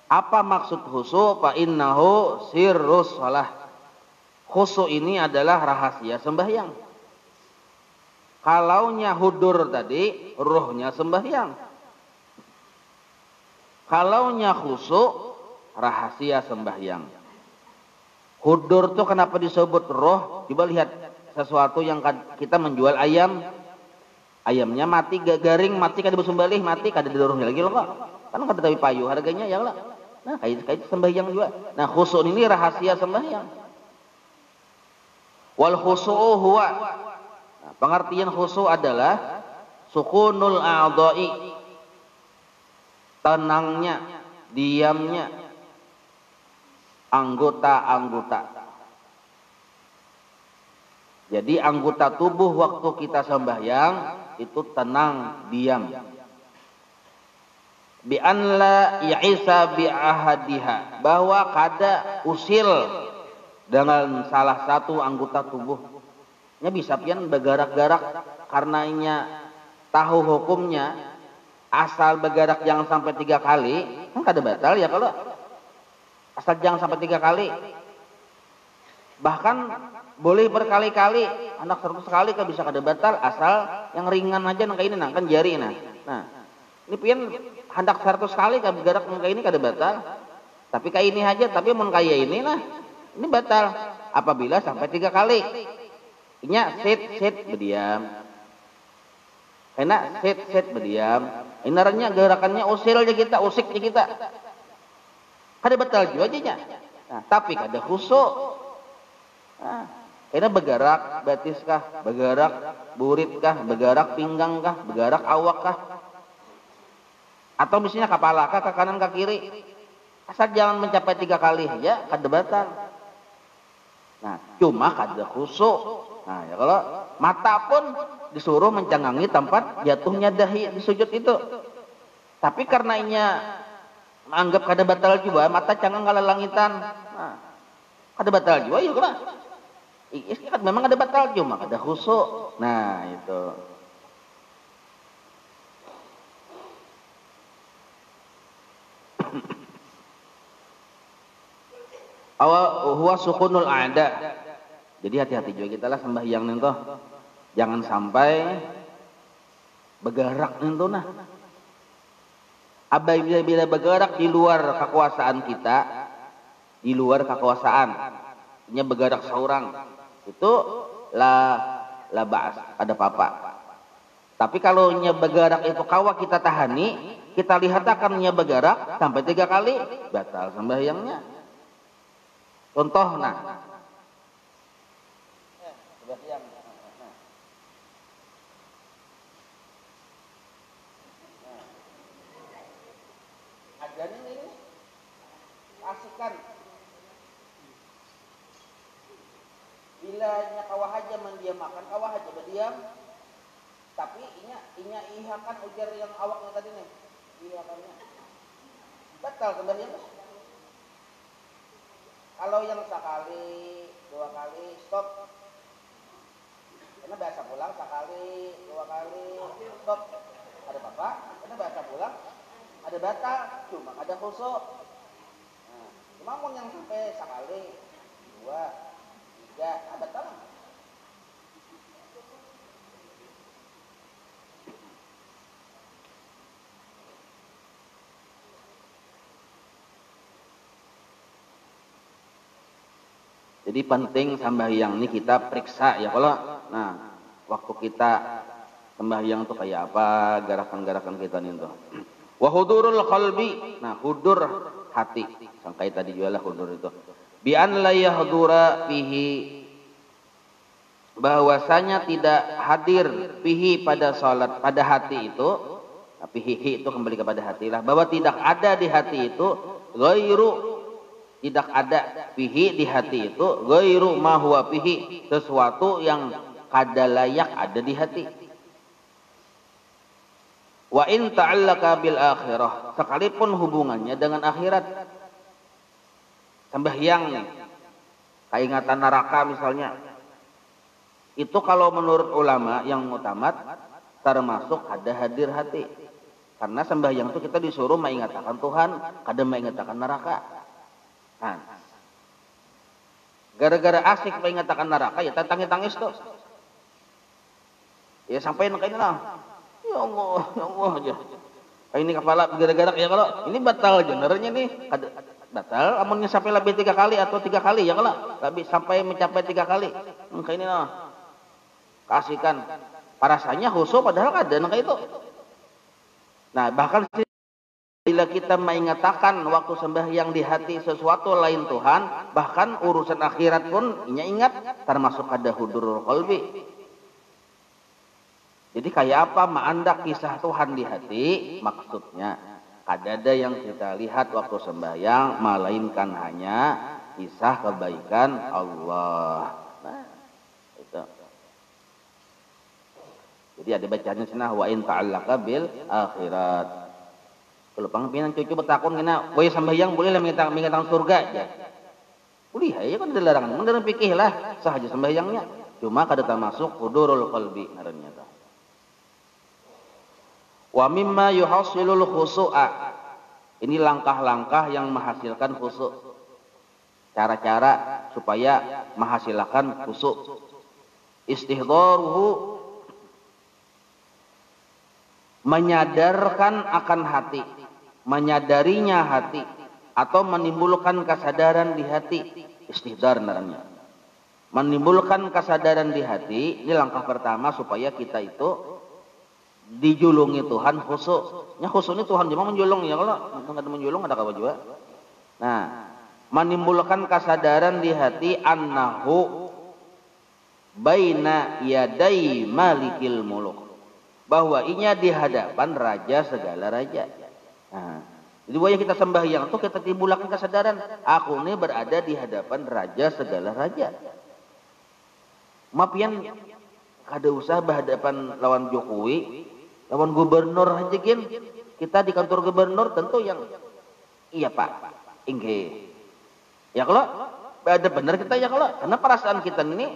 Apa maksud khusu'? Fa innahu sirrus shalah. Khusu' ini adalah rahasia sembahyang. Kalaunya hudur tadi, ruhnya sembahyang. Kalaunya khusu', rahasia sembahyang. Hudur tuh kenapa disebut roh? Coba lihat sesuatu yang kita menjual ayam. Ayamnya mati, garing, mati kada bersembelih, mati kada ada rohnya lagi loh kok. Kan kada tahu payu harganya ya lah. Nah, kayak sembahyang juga. Nah, khusu' ini rahasia sembahyang. Wal khusu'u huwa, nah, pengertian khusu' adalah sukunul a'dha'i, tenangnya, diamnya anggota-anggota. Jadi anggota tubuh waktu kita sembahyang itu tenang, diam. Bi an la ya'isa bi ahadiha, bahwa kada usil dengan salah satu anggota tubuhnya, bisa pian bergerak-gerak karenanya tahu hukumnya asal bergerak jangan sampai 3 kali kan kada batal ya, kalau asal jangan sampai 3 kali, bahkan boleh berkali-kali, anak 100 kali kan bisa kada batal, asal yang ringan aja nang kayak ini nang kan jari nah ini pian hendak 100 kali kan bergerak nang kayak ini kada batal, tapi kayak ini aja, tapi mun kayak ini nah ini batal apabila sampai 3 kali. Inya sit berdiam, enak sit berdiam, inarnya gerakannya usil aja kita, usik aja kita, kada batal juga aja. Nah, tapi kada khusyuk. Nah, ini bergerak batis kah, bergerak burit kah, bergerak pinggang kah, bergerak awak kah, atau misalnya kepala kah, ke kanan ke kiri, asal jangan mencapai 3 kali aja kada batal. Nah, cuma kada khusyuk. Nah, ya kalau mata pun disuruh mencangangi tempat jatuhnya dahi di sujud itu. Tapi karena inya anggap kada batal juga, mata cangang kala langitan. Nah, kada batal juga ya kalau. Kan memang ada batal cuma kada khusyuk. Nah, itu. Huwa sukunul a'da. Jadi hati-hati juga kita lah sembahyang nentoh. Jangan sampai bergerak nentoh nah. Bila bergerak di luar kekuasaan kita, di luar kekuasaan, nya bergerak seorang, itu la ba'as, ada apa-apa. Tapi kalau nya bergerak itu kawa kita tahani, kita lihat akan nya bergerak sampai 3 kali, batal sembahyangnya. Contoh nah. Adan ini asikan. Bila nya kawah aja mendiamakan, kawah aja berdiam. Tapi inya ihakan ujar yang awaknya tadi nih. Ihakannya. Batal sembahyangnya. Kalau yang sekali, 2 kali, stop. Karena biasa pulang sekali, 2 kali, stop. Ada apa-apa? Karena biasa pulang, ada batal, cuma ada khusyuk. Nah, cuma mau yang sampai sekali, 2, 3, ada batal. Jadi penting sembahyang ini kita periksa ya, kalau nah waktu kita sembahyang tuh kayak apa, gerakan-gerakan kita nih tuh. Wa hudurul qalbi, nah hudur hati, sangkai tadi juga lah hudur itu. Bi an la yahdura fihi, bahwasanya tidak hadir fihi pada salat, pada hati itu, tapi hihi itu kembali kepada hati lah, bahwa tidak ada di hati itu ghairu, tidak ada fihi di hati itu ghairu ma huwa fihi, sesuatu yang kada layak ada di hati. Wa in ta'allaka bil akhirah, sekalipun hubungannya dengan akhirat. Sembahyang nih, keingatan neraka misalnya, itu kalau menurut ulama yang mutamat termasuk ada hadir hati, karena sembahyang itu kita disuruh mengingatkan Tuhan, kada mengingatkan neraka. Nah, gara-gara asik mengingatkan neraka ya tangis-tangis tuh. Ya sampai kayak ini lah. Ya Allah aja. Kayak ini kepala gara-gara ya, kalau ini batal aja nerenya nih. Batal amunnya sampai lebih 3 kali atau 3 kali ya, kalau lebih sampai mencapai 3 kali. Kayak ini lah. Kasihkan. Parasanya khusyuk padahal kada kayak itu. Nah, bahkan bila kita mengatakan waktu sembahyang di hati sesuatu lain Tuhan, bahkan urusan akhirat pun inya ingat, termasuk ada hudurul qalbi. Jadi kayak apa ma'andak kisah Tuhan di hati? Maksudnya kadada yang kita lihat waktu sembahyang, melainkan hanya kisah kebaikan Allah. Nah, itu. Jadi ada bacaan cenah wa in ta'allaqa bil akhirat. Kalau pangpinan cucu bertakun kena, "Woi sembahyang boleh lah mengatakan surga aja." Boleh ya kan ada larangan. Menurut fikih lah sah aja sembahyangnya. Cuma kada termasuk hudurul qalbi ngarannya tah. Wa mimma yuhasilul khusu'a. Ini langkah-langkah yang menghasilkan khusu'. Cara-cara supaya menghasilkan khusu'. Istihdaruhu, menyadarkan akan hati, menyadarinya hati, atau menimbulkan kesadaran di hati. Istihdar namanya. Menimbulkan kesadaran di hati, ini langkah pertama supaya kita itu dijulungi Tuhan khusyuk. Nya khusyuk ini Tuhan cuma menjulung ya, kalau enggak ada menjulung ada apa juga. Nah, menimbulkan kesadaran di hati annahu baina yadai malikil muluk, bahwa inya di hadapan raja segala raja. Nah, jadi wajah kita sembahyang itu kita timbulkan kesadaran, aku ini berada di hadapan raja segala raja. Mapian kada usah berhadapan lawan Jokowi, lawan gubernur aja gin. Kita di kantor gubernur tentu yang iya Pak, inge. Ya kalau ada benar kita ya kalau, karena perasaan kita ini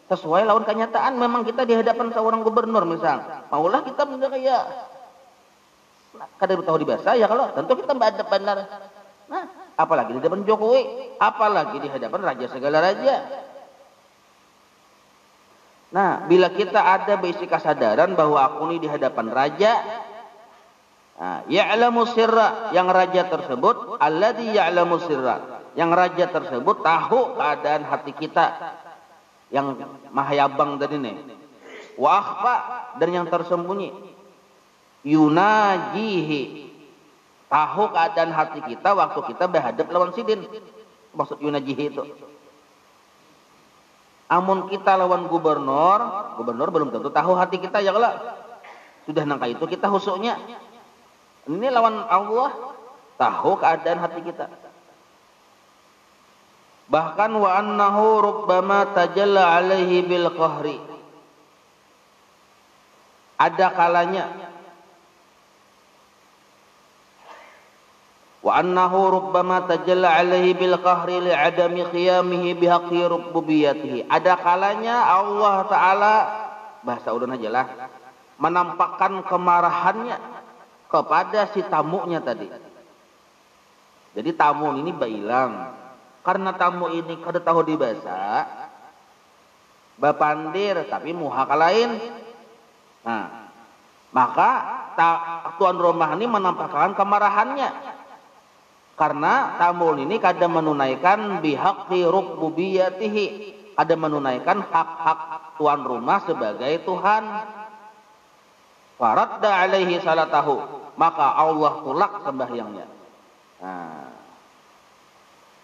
sesuai lawan kenyataan. Memang kita di hadapan seorang gubernur misal, maulah kita benar kayak kada tahu di bahasa ya kalau, tentu kita berhadapan benar. Nah, apalagi di hadapan Jokowi, apalagi di hadapan raja segala raja. Nah, bila kita ada basic kesadaran bahwa aku ini di hadapan raja, nah, ya'lamu sirra, yang raja tersebut, alladzi ya'lamu sirra, yang raja tersebut tahu keadaan hati kita, yang mahayabang tadi nih. Wa akhfa, dan yang tersembunyi. Yunajihi, tahu keadaan hati kita waktu kita berhadap lawan sidin. Maksud yunajihi itu. Amun kita lawan gubernur belum tentu tahu hati kita ya kalau. Sudah nangka itu kita husuknya. Ini lawan Allah, tahu keadaan hati kita. Bahkan wa annahu rubbama tajalla alaihi bil qahri. Ada kalanya wa annahu rubbama tajalla alaihi bil qahri li adami qiyamihi bihaqqi rububiyyatihi. Ada kalanya Allah taala, bahasa udun aja lah, menampakkan kemarahannya kepada si tamunya tadi. Jadi tamu ini bailang, karena tamu ini kada tahu dibahasa, bapandir tapi muha lain. Nah, maka tuan rumah ini menampakkan kemarahannya karena tamu ini kada menunaikan bihaqqi rububiyyatihi, kada menunaikan hak-hak tuan rumah sebagai Tuhan. Faradda alaihi salatahu, maka Allah tolak sembahyangnya. Nah,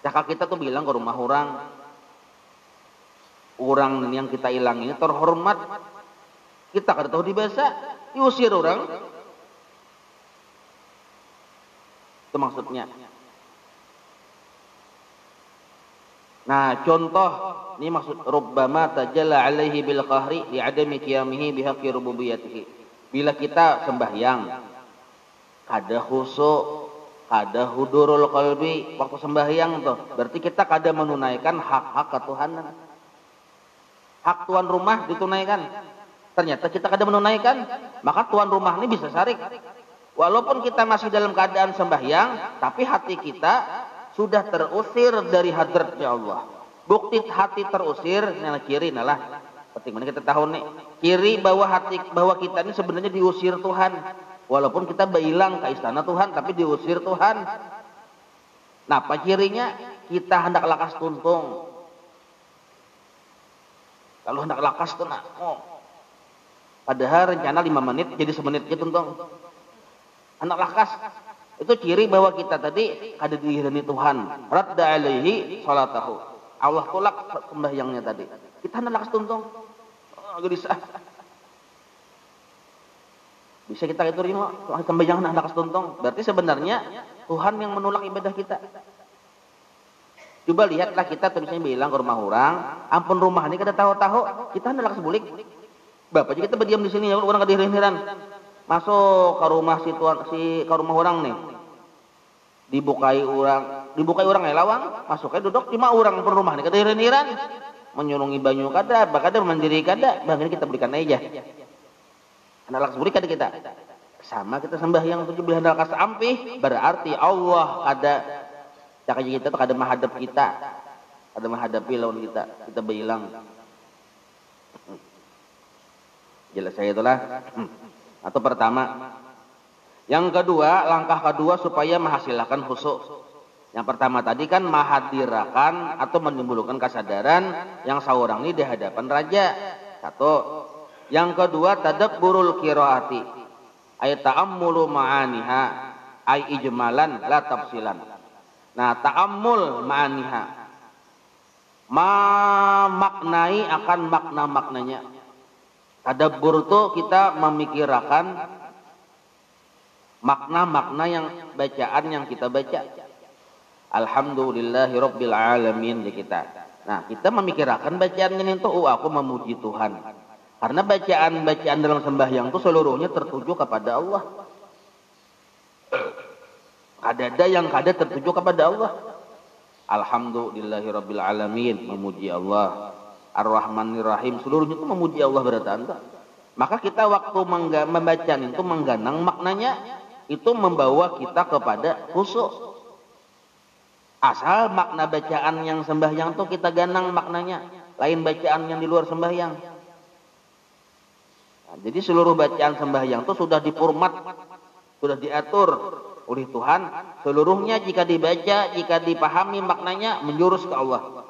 cakap kita tuh bilang ke rumah orang yang kita hilang ini terhormat, kita kada tahu dibahasa, diusir orang. Itu maksudnya. Nah, contoh ini maksud rubbama tajalla alaihi bil qahri li adami qiyamihi bihaqqi rububiyyatihi. Bila kita sembahyang kada khusyuk, kada hudurul qalbi waktu sembahyang tuh, berarti kita kada menunaikan hak-hak ketuhanan. Hak tuan rumah ditunaikan. Ternyata kita kada menunaikan, maka tuan rumah ini bisa sarik. Walaupun kita masih dalam keadaan sembahyang, tapi hati kita sudah terusir dari hadratnya Allah. Bukti hati terusir, nah kiri nalah. Penting mana kita tahu nih, kiri bahwa kita ini sebenarnya diusir Tuhan. Walaupun kita berhilang ke istana Tuhan, tapi diusir Tuhan. Nah, apa cirinya? Kita hendak lakas tuntung. Kalau hendak lakas tuh nak, padahal rencana 5 menit jadi 1 menit aja tuntung. Hendak lakas. Itu ciri bahwa kita tadi kada diiringi Tuhan. Radda alaihi salatahu. Allah tolak sembahyangnya tadi. Kita hendak tuntung. Gelisah. Bisa kita itu terima sembahyang hendak tuntung. Berarti sebenarnya Tuhan yang menolak ibadah kita. Coba lihatlah kita misalnya bilang ke rumah orang, ampun rumah ini kada tahu-tahu, kita hendak sebulik. Bapak kita berdiam di sini, orang kada heran-heran. Masuk ke rumah ke rumah orang nih. Dibukai orang lawang, masuknya duduk cuma orang pun rumah nih kada heran-heran. Menyulungi banyu kada, kada mandiri kada, bahkan kita berikan aja. Hendak sebulik kada kita. Sama kita sembahyang 17 rakaat ampih, berarti Allah ada cakap kita tuh kada menghadap kita, kada menghadapi lawan kita bilang. Jelas saya itulah. Atau pertama. Yang kedua, langkah kedua supaya menghasilkan khusyuk. Yang pertama tadi kan mahadirakan atau menimbulkan kesadaran yang seorang ini di hadapan raja. Satu. Yang kedua, tadabburul qiraati. Ay ta'ammulu ma'aniha, ay ijmalan la tafsilan. Nah, ta'ammul ma'aniha. Maknai akan makna-maknanya. Tadabbur itu kita memikirkan makna-makna yang bacaan yang kita baca. Alhamdulillahi rabbil alamin di kita. Nah, kita memikirkan bacaan ini itu aku memuji Tuhan. Karena bacaan-bacaan dalam sembahyang itu seluruhnya tertuju kepada Allah. Ada yang kada tertuju kepada Allah. Alhamdulillahi rabbil alamin, memuji Allah. Ar-Rahmanir Rahim, seluruhnya itu memuji Allah berarti. Maka kita waktu membaca itu mengganang maknanya, itu membawa kita kepada khusyuk. Asal makna bacaan yang sembahyang itu kita ganang maknanya, lain bacaan yang di luar sembahyang. Nah, jadi seluruh bacaan sembahyang itu sudah dipurmat, sudah diatur oleh Tuhan. Seluruhnya jika dibaca, jika dipahami maknanya menjurus ke Allah.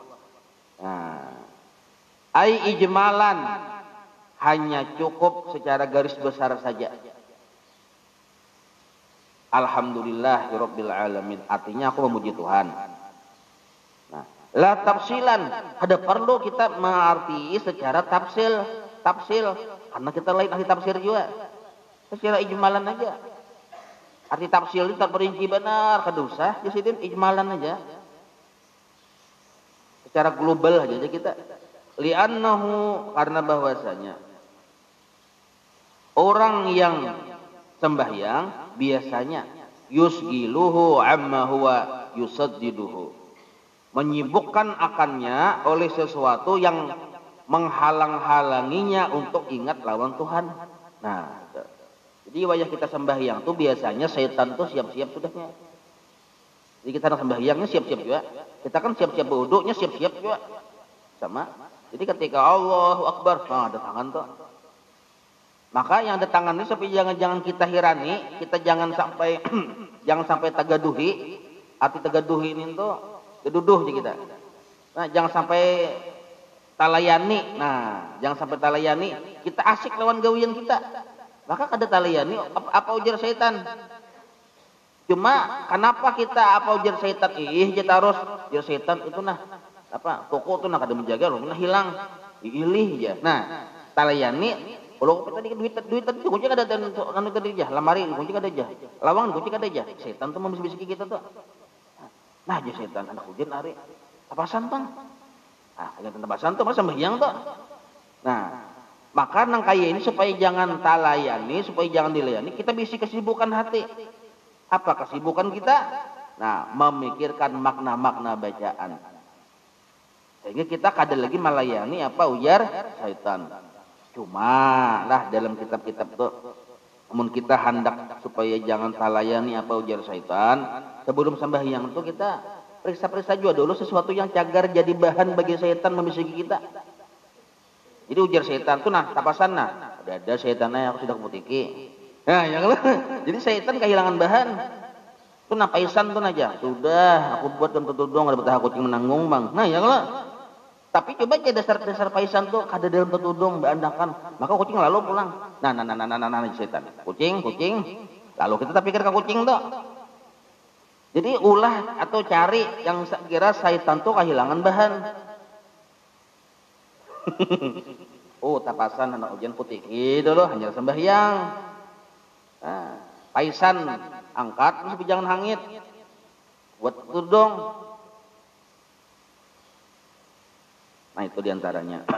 Nah, ai ijmalan, hanya cukup secara garis besar saja. Alhamdulillahirabbil alamin, artinya aku memuji Tuhan. Nah, la tafsilan, ada perlu kita mengerti secara tafsil, karena kita lain ahli tafsir juga. Secara ijmalan aja. Arti tafsil itu terperinci benar, kada usah jadi ijmalan aja. Secara global aja kita. Li'annahu, karena bahwasanya orang yang sembahyang biasanya yusgiluhu amma huwa yusaddiduhu, menyibukkan akannya oleh sesuatu yang menghalang-halanginya untuk ingat lawan Tuhan. Nah, jadi wajah kita sembahyang tuh biasanya setan tuh siap-siap sudahnya. Jadi kita sembahyangnya siap-siap juga. Kita kan siap-siap wuduknya siap-siap juga. Sama. Jadi ketika Allahu Akbar, nah ada tangan tuh. Maka yang ada tangan ini supaya jangan kita hirani, kita jangan sampai tagaduhi. Arti tagaduhi ini tuh geduduh di kita. Nah, jangan sampai talayani. Nah, jangan sampai talayani, kita asik lawan gawian kita. Maka kada talayani apa ujar setan. Cuma kenapa kita apa ujar setan? Kita harus ujar setan itu nah apa toko tuh nak ada menjaga loh, nah hilang ilih ya. Nah, talayani kalau tadi duit tadi kunci kada ada anu tadi aja, lemari kunci kada aja, lawang kunci kada aja. Setan tuh membisik-bisiki kita tuh. Nah, aja setan anak hujan hari tapasan bang. Ah, yang tapasan tuh masa sembahyang tuh. Nah, maka nang kaya ini supaya jangan talayani, supaya jangan dilayani, kita bisi kesibukan hati. Apa kesibukan kita? Nah, memikirkan makna-makna bacaan. Sehingga kita kada lagi melayani apa ujar syaitan. Cuma lah dalam kitab-kitab itu, namun kita hendak supaya jangan talayani apa ujar syaitan, sebelum sembahyang itu kita periksa-periksa juga dulu sesuatu yang cagar jadi bahan bagi syaitan membisiki kita. Jadi ujar syaitan itu nah tapasan nah ada syaitannya yang sudah keputiki. Nah, ya kalau jadi syaitan kehilangan bahan. Itu nah paisan tuh aja. Sudah aku buat dan tutudong ada betah kucing menanggung bang. Nah, ya kalau tapi coba aja dasar paisan tuh kada dalam tutudong beandakan. Maka kucing lalu pulang. Nah, setan. Kucing. Lalu kita tak pikir ke kucing tuh. Jadi ulah atau cari yang sekira syaitan tuh kehilangan bahan. Oh, tapasan anak ujian putih gitu loh, hanya sembahyang. Nah, paisan angkat terus jangan hangit. Buat itu dong. Nah, itu diantaranya.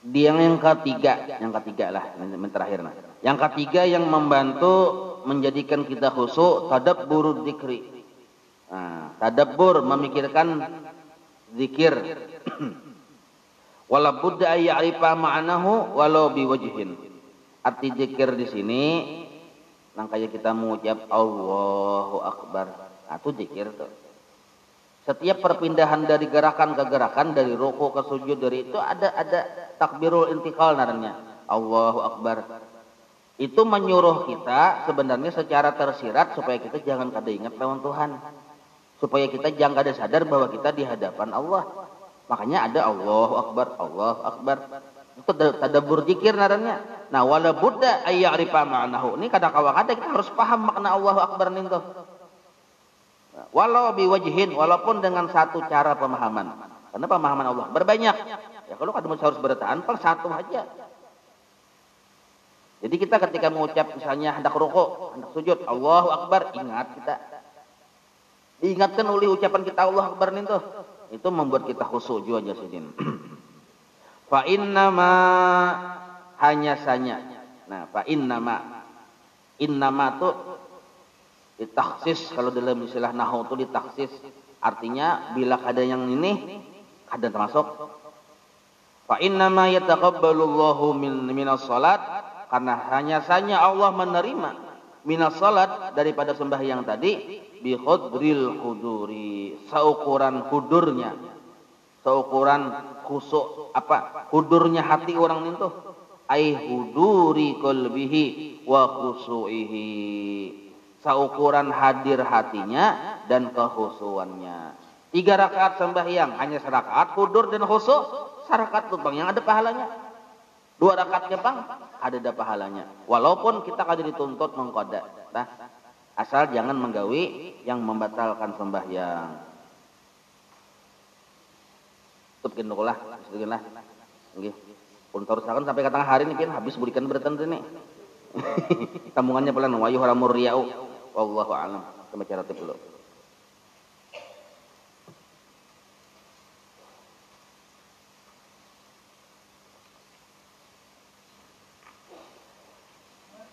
Yang ketiga lah, yang terakhir. Nah. Yang ketiga yang membantu menjadikan kita khusyuk, tadabbur dzikri. Nah, tadabbur memikirkan zikir. Wala budda ay ya'rifa ma'nahu walau biwajhin. Arti zikir di sini nang kayak kita mengucap Allahu Akbar. Nah, itu zikir tuh. Setiap perpindahan dari gerakan ke gerakan, dari ruku ke sujud, dari itu ada takbirul intiqal namanya. Allahu Akbar. Itu menyuruh kita sebenarnya secara tersirat supaya kita jangan kada ingat lawan Tuhan. Supaya kita jangan kada sadar bahwa kita di hadapan Allah. Makanya ada Allahu Akbar, Allahu Akbar. Itu tadabbur zikir namanya. Nah, wala budda ay ya'rifa ma'nahu. Ini kada kita harus paham makna Allahu Akbar itu. Walau biwajhin, walaupun dengan satu cara pemahaman. Karena pemahaman Allah berbanyak. Ya kalau kada harus bertahan per satu aja. Jadi kita ketika mengucap misalnya hendak rukuk, hendak sujud, Allahu Akbar, ingat kita. Diingatkan oleh ucapan kita Allahu Akbar itu. Itu membuat kita khusyuk juga jasidin. Fa innama hanya saja. Nah, fa innama itu ditaksis, kalau dalam istilah nahwu itu ditaksis, artinya bila ada yang ini ada termasuk. Fa innama yataqabbalu Allahu minas salat, karena hanya saja Allah menerima minas salat daripada sembahyang tadi bi khudril huduri, seukuran hudurnya, seukuran khusyuk hudurnya hati orang itu, ai huduri qalbihi wa khusyuihi, seukuran hadir hatinya dan kekhusyuannya. 3 rakaat sembahyang hanya serakaat hudur dan khusyuk, serakaat tuh bang yang ada pahalanya. 2 rakaatnya bang ada pahalanya. Walaupun kita kada dituntut mengqada. Nah, asal jangan menggawi yang membatalkan sembahyang. Tutupin dulu lah, bismillah. Nggih. Pun terusakan sampai ke tengah hari ini kan habis berikan beratan ini. Tambungannya pelan wa yuhramur riya'u. Wallahu a'lam. Kita baca ratib dulu.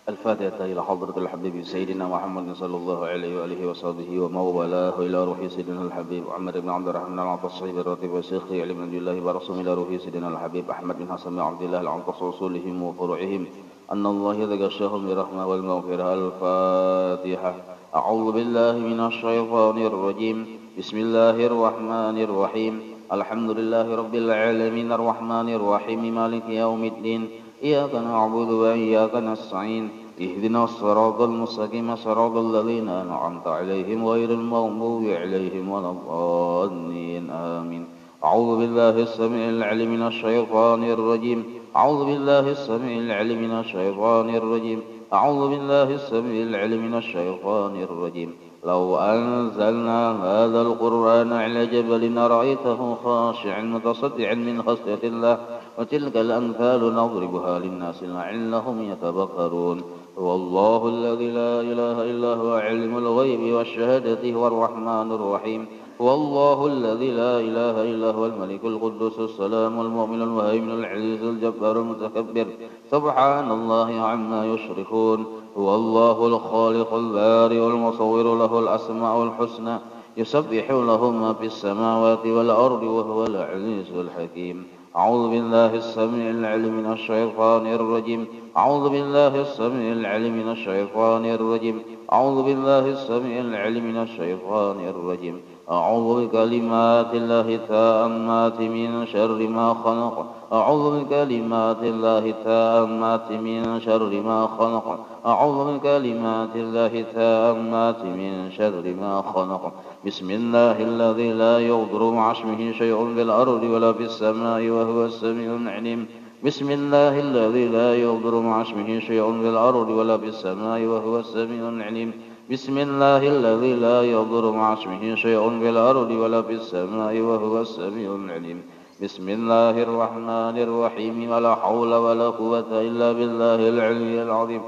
الفاتحة إلى حضرة الحبيب سيدنا محمد صلى الله عليه وآله وصحبه وموالاه إلى روح سيدنا الحبيب عمر بن عبد الرحمن العطاس الراتب وشيخ علم من الله ورسول إلى روح سيدنا الحبيب أحمد بن حسن بن عبد الله العنقص وصولهم وفروعهم أن الله يتغشاهم برحمة والمغفرة. الفاتحة. أعوذ بالله من الشيطان الرجيم. بسم الله الرحمن الرحيم. الحمد لله رب العالمين الرحمن الرحيم مالك يوم الدين. إياك نعبد وإياك نستعين. اهدنا الصراط المستقيم صراط الذين أنعمت عليهم غير المغضوب عليهم ولا الضالين آمين. أعوذ بالله السميع العليم من الشيطان الرجيم. أعوذ بالله السميع العليم من الشيطان الرجيم. أعوذ بالله السميع العليم من الشيطان الرجيم. لو أنزلنا هذا القرآن على جبل رأيته خاشعا متصدعا من خشية الله وتلك الأمثال نضربها للناس لعلهم يتفكرون. هو الله الذي لا إله إلا هو عالم الغيب والشهادة هو الرحمن الرحيم. هو الله الذي لا إله إلا هو الملك القدوس السلام المؤمن المهيمن العزيز الجبار المتكبر سبحان الله عما يشركون. هو الله الخالق البارئ المصور له الأسماء الحسنى يسبح له ما في السماوات والأرض وهو العزيز الحكيم. أعوذ بالله السميع العليم من الشيطان الرجيم. أعوذ بالله السميع العليم من الشيطان الرجيم. أعوذ بالله السميع العليم من الشيطان الرجيم. أعوذ بكلمات الله التامات من شر ما خلق. أعوذ بكلمات الله التامات من شر ما خلق. أعوذ بكلمات الله التامات من شر ما خلق. بسم الله الذي لا يضر مع اسمه شيء في الأرض ولا في السماء وهو السميع العليم. بسم الله الذي لا يضر مع اسمه شيء في الأرض ولا في السماء وهو السميع العليم. بسم الله الذي لا يضر مع اسمه شيء في الأرض ولا في السماء وهو السميع العليم. بسم الله الرحمن الرحيم ولا حول ولا قوة إلا بالله العلي العظيم.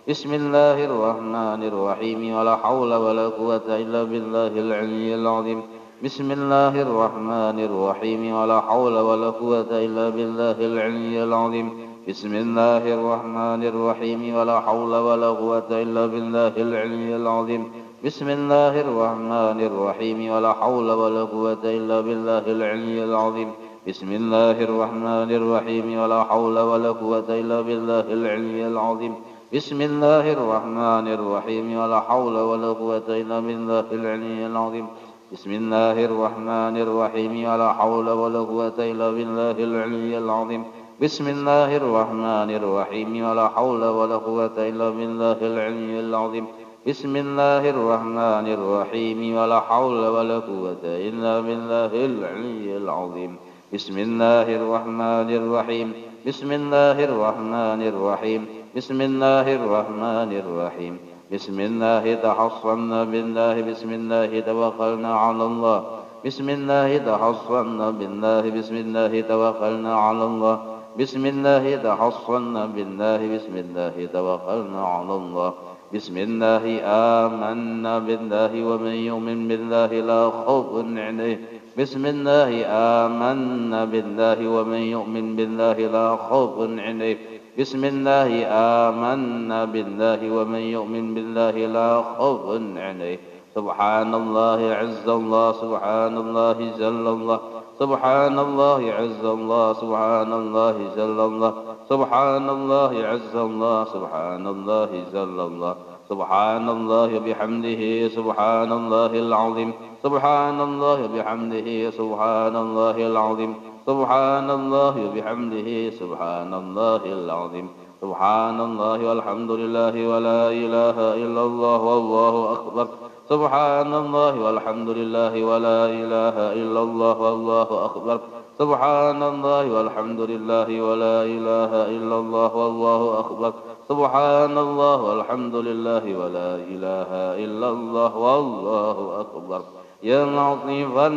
بسم الله الرحمن الرحيم ولا حول ولا قوة إلا بالله العلي العظيم. بسم الله الرحمن الرحيم ولا حول ولا قوة إلا بالله العلي العظيم. بسم الله الرحمن الرحيم ولا حول ولا قوة إلا بالله العلي العظيم. بسم الله الرحمن الرحيم ولا حول ولا قوة إلا بالله العلي العظيم. بسم الله الرحمن الرحيم ولا حول ولا قوة إلا بالله العلي العظيم. بسم الله الرحمن الرحيم ولا حول ولا قوة إلا بالله العلي العظيم. بسم الله الرحمن الرحيم ولا حول ولا قوة إلا بالله العلي العظيم. بسم الله الرحمن الرحيم ولا حول ولا قوة إلا بالله العلي العظيم. بسم الله الرحمن الرحيم ولا حول ولا قوة إلا بالله العلي العظيم. بسم الله الرحمن الرحيم. بسم الله الرحمن الرحيم. بسم الله الرحمن الرحيم. بسم الله تحصنا بالله. بسم الله توكلنا على الله. بسم الله تحصنا بالله. بسم الله توكلنا على الله. بسم الله تحصنا بالله. بسم الله توكلنا على الله. بسم الله آمنا بالله ومن يؤمن بالله لا خوف عليه. بسم الله آمنا بالله ومن يؤمن بالله لا خوف عليه. بسم الله آمنا بالله ومن يؤمن بالله لا خوف عليه. سبحان الله عز الله. سبحان الله جل الله. سبحان الله عز الله. سبحان الله جل الله. سبحان الله عز الله. سبحان الله جل الله. سبحان الله بحمده. سبحان الله العظيم. سبحان الله بحمده. سبحان الله العظيم. سبحان الله بحمده. سبحان الله العظيم. سبحان الله والحمد لله ولا إله إلا الله والله أكبر. سبحان الله والحمد لله ولا إله إلا الله والله أكبر. سبحان الله والحمد لله ولا إله إلا الله والله أكبر. سبحان الله والحمد لله ولا إله إلا الله والله أكبر. يا لطيفا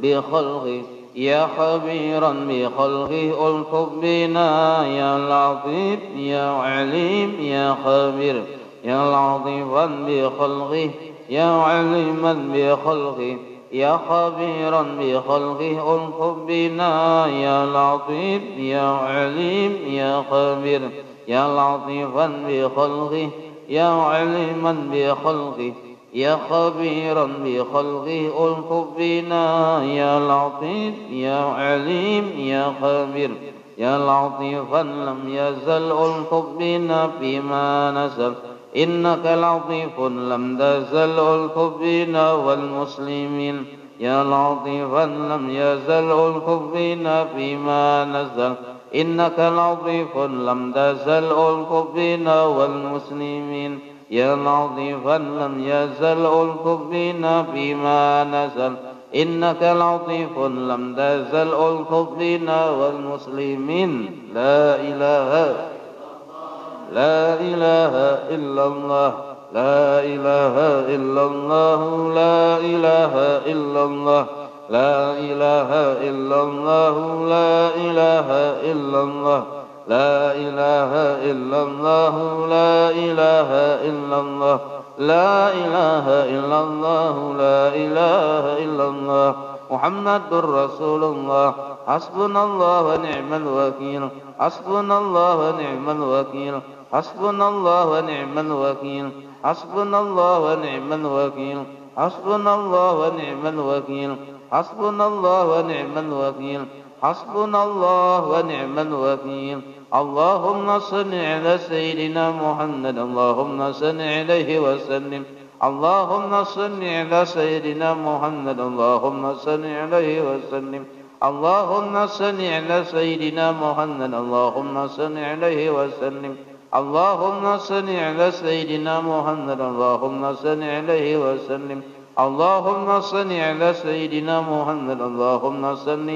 بخلقه يا خبيرا بخلقه ألطف بنا يا لطيف يا عليم يا خبير. يا لطيفا بخلقه يا عليما بخلقه يا خبيرا بخلقه ألطف بنا يا لطيف يا عليم يا خبير. يا لطيفا بخلقه يا عليما بخلقه يا خبيرا بخلقه ألطف بنا يا لطيف يا عليم يا خبير. يا لطيفا لم يزل ألطف بنا فيما نزل. إنك لطيف لم تزل ألطف بنا والمسلمين. يا لطيفا لم يزل ألطف بنا فيما نزل. إنك لطيف لم تزل ألطف بنا والمسلمين. يا لطيفا لم يزل ألطف بنا فيما نزل. إنك لطيف لم تزل ألطف بنا والمسلمين. لا إله إلا الله. لا إله إلا الله. لا إله إلا الله. لا إله إلا الله. لا إله إلا الله. لا إله إلا الله. لا إله إلا الله. لا إله إلا الله. لا إله إلا الله. محمد رسول الله. حسبنا الله ونعم الوكيل. حسبنا الله ونعم الوكيل. حسبنا الله ونعم الوكيل. حسبنا الله ونعم الوكيل. حسبنا الله ونعم الوكيل. حسبنا الله ونعم الوكيل. حسبنا الله ونعم الوكيل. اللهم صل على سيدنا محمد. اللهم صل عليه وسلم. اللهم صل على سيدنا محمد. اللهم صل عليه وسلم. اللهم صل على سيدنا محمد. اللهم صل عليه وسلم. اللهم صل على سيدنا محمد. اللهم صل عليه وسلم. اللهم صل على سيدنا محمد. اللهم صل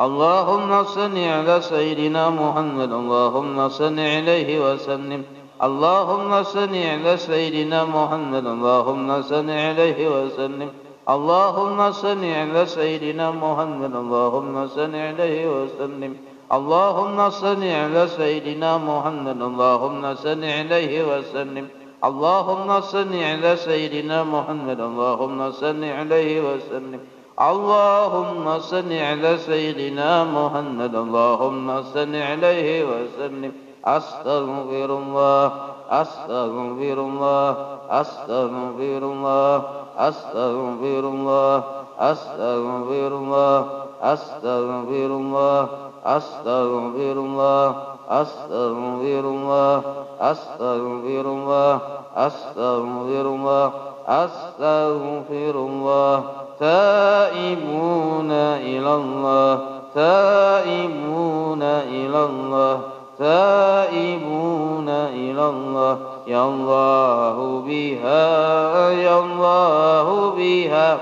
اللهم صل على سيدنا محمد اللهم صل عليه وسلم اللهم صل على سيدنا محمد اللهم صل عليه وسلم اللهم صل على سيدنا محمد اللهم صل عليه وسلم اللهم صل على سيدنا محمد اللهم صل عليه وسلم اللهم صل على سيدنا محمد اللهم صل عليه وسلم اللهم صل على سيدنا محمد اللهم صل عليه وسلم أستغفر الله أستغفر الله أستغفر الله أستغفر الله أستغفر الله أستغفر الله أستغفر الله أستغفر الله أستغفر الله أستغفر الله أستغفر الله تائبون إلى الله تائبون إلى الله تائبون إلى الله يا الله بها يا الله بها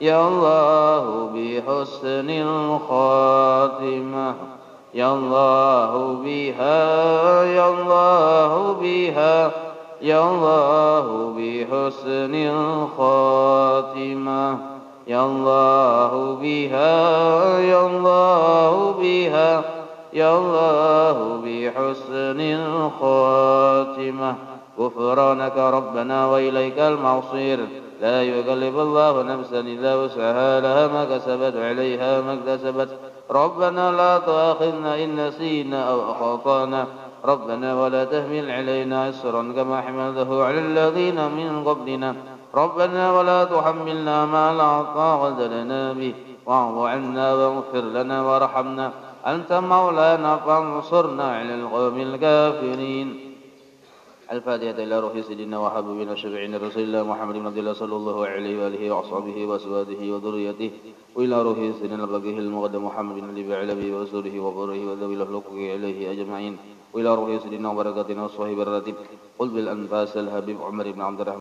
يا الله بحسن الخاتمة يا الله بها يا الله بها يا الله بحسن الخاتمة يا الله بها يا الله بها يا الله بحسن الخاتمة غفرانك ربنا وإليك المصير لا يكلف الله نفسا إلا وسعها لها ما كسبت عليها ما اكتسبت ربنا لا تؤاخذنا إن نسينا أو أخطأنا ربنا ولا تحمل علينا إصرا كما حملته على الذين من قبلنا ربنا ولا تحملنا ما لا طاقة لنا به واعف عنا واغفر لنا وارحمنا أنت مولانا فانصرنا على القوم الكافرين الفاتحة إلى روح سيدنا وحبيبنا شفيعنا رسول الله محمد بن عبد الله صلى الله عليه وآله وأصحابه وأزواجه وذريته وإلى روح سيدنا الفقيه المقدم محمد بن علي بعلبه ورسوله وبره وذوي الأخلاق عليه أجمعين وإلى روح سيدنا وبركاتنا وصحبه الراتب قل بالأنفاس الحبيب عمر بن عبد الرحمن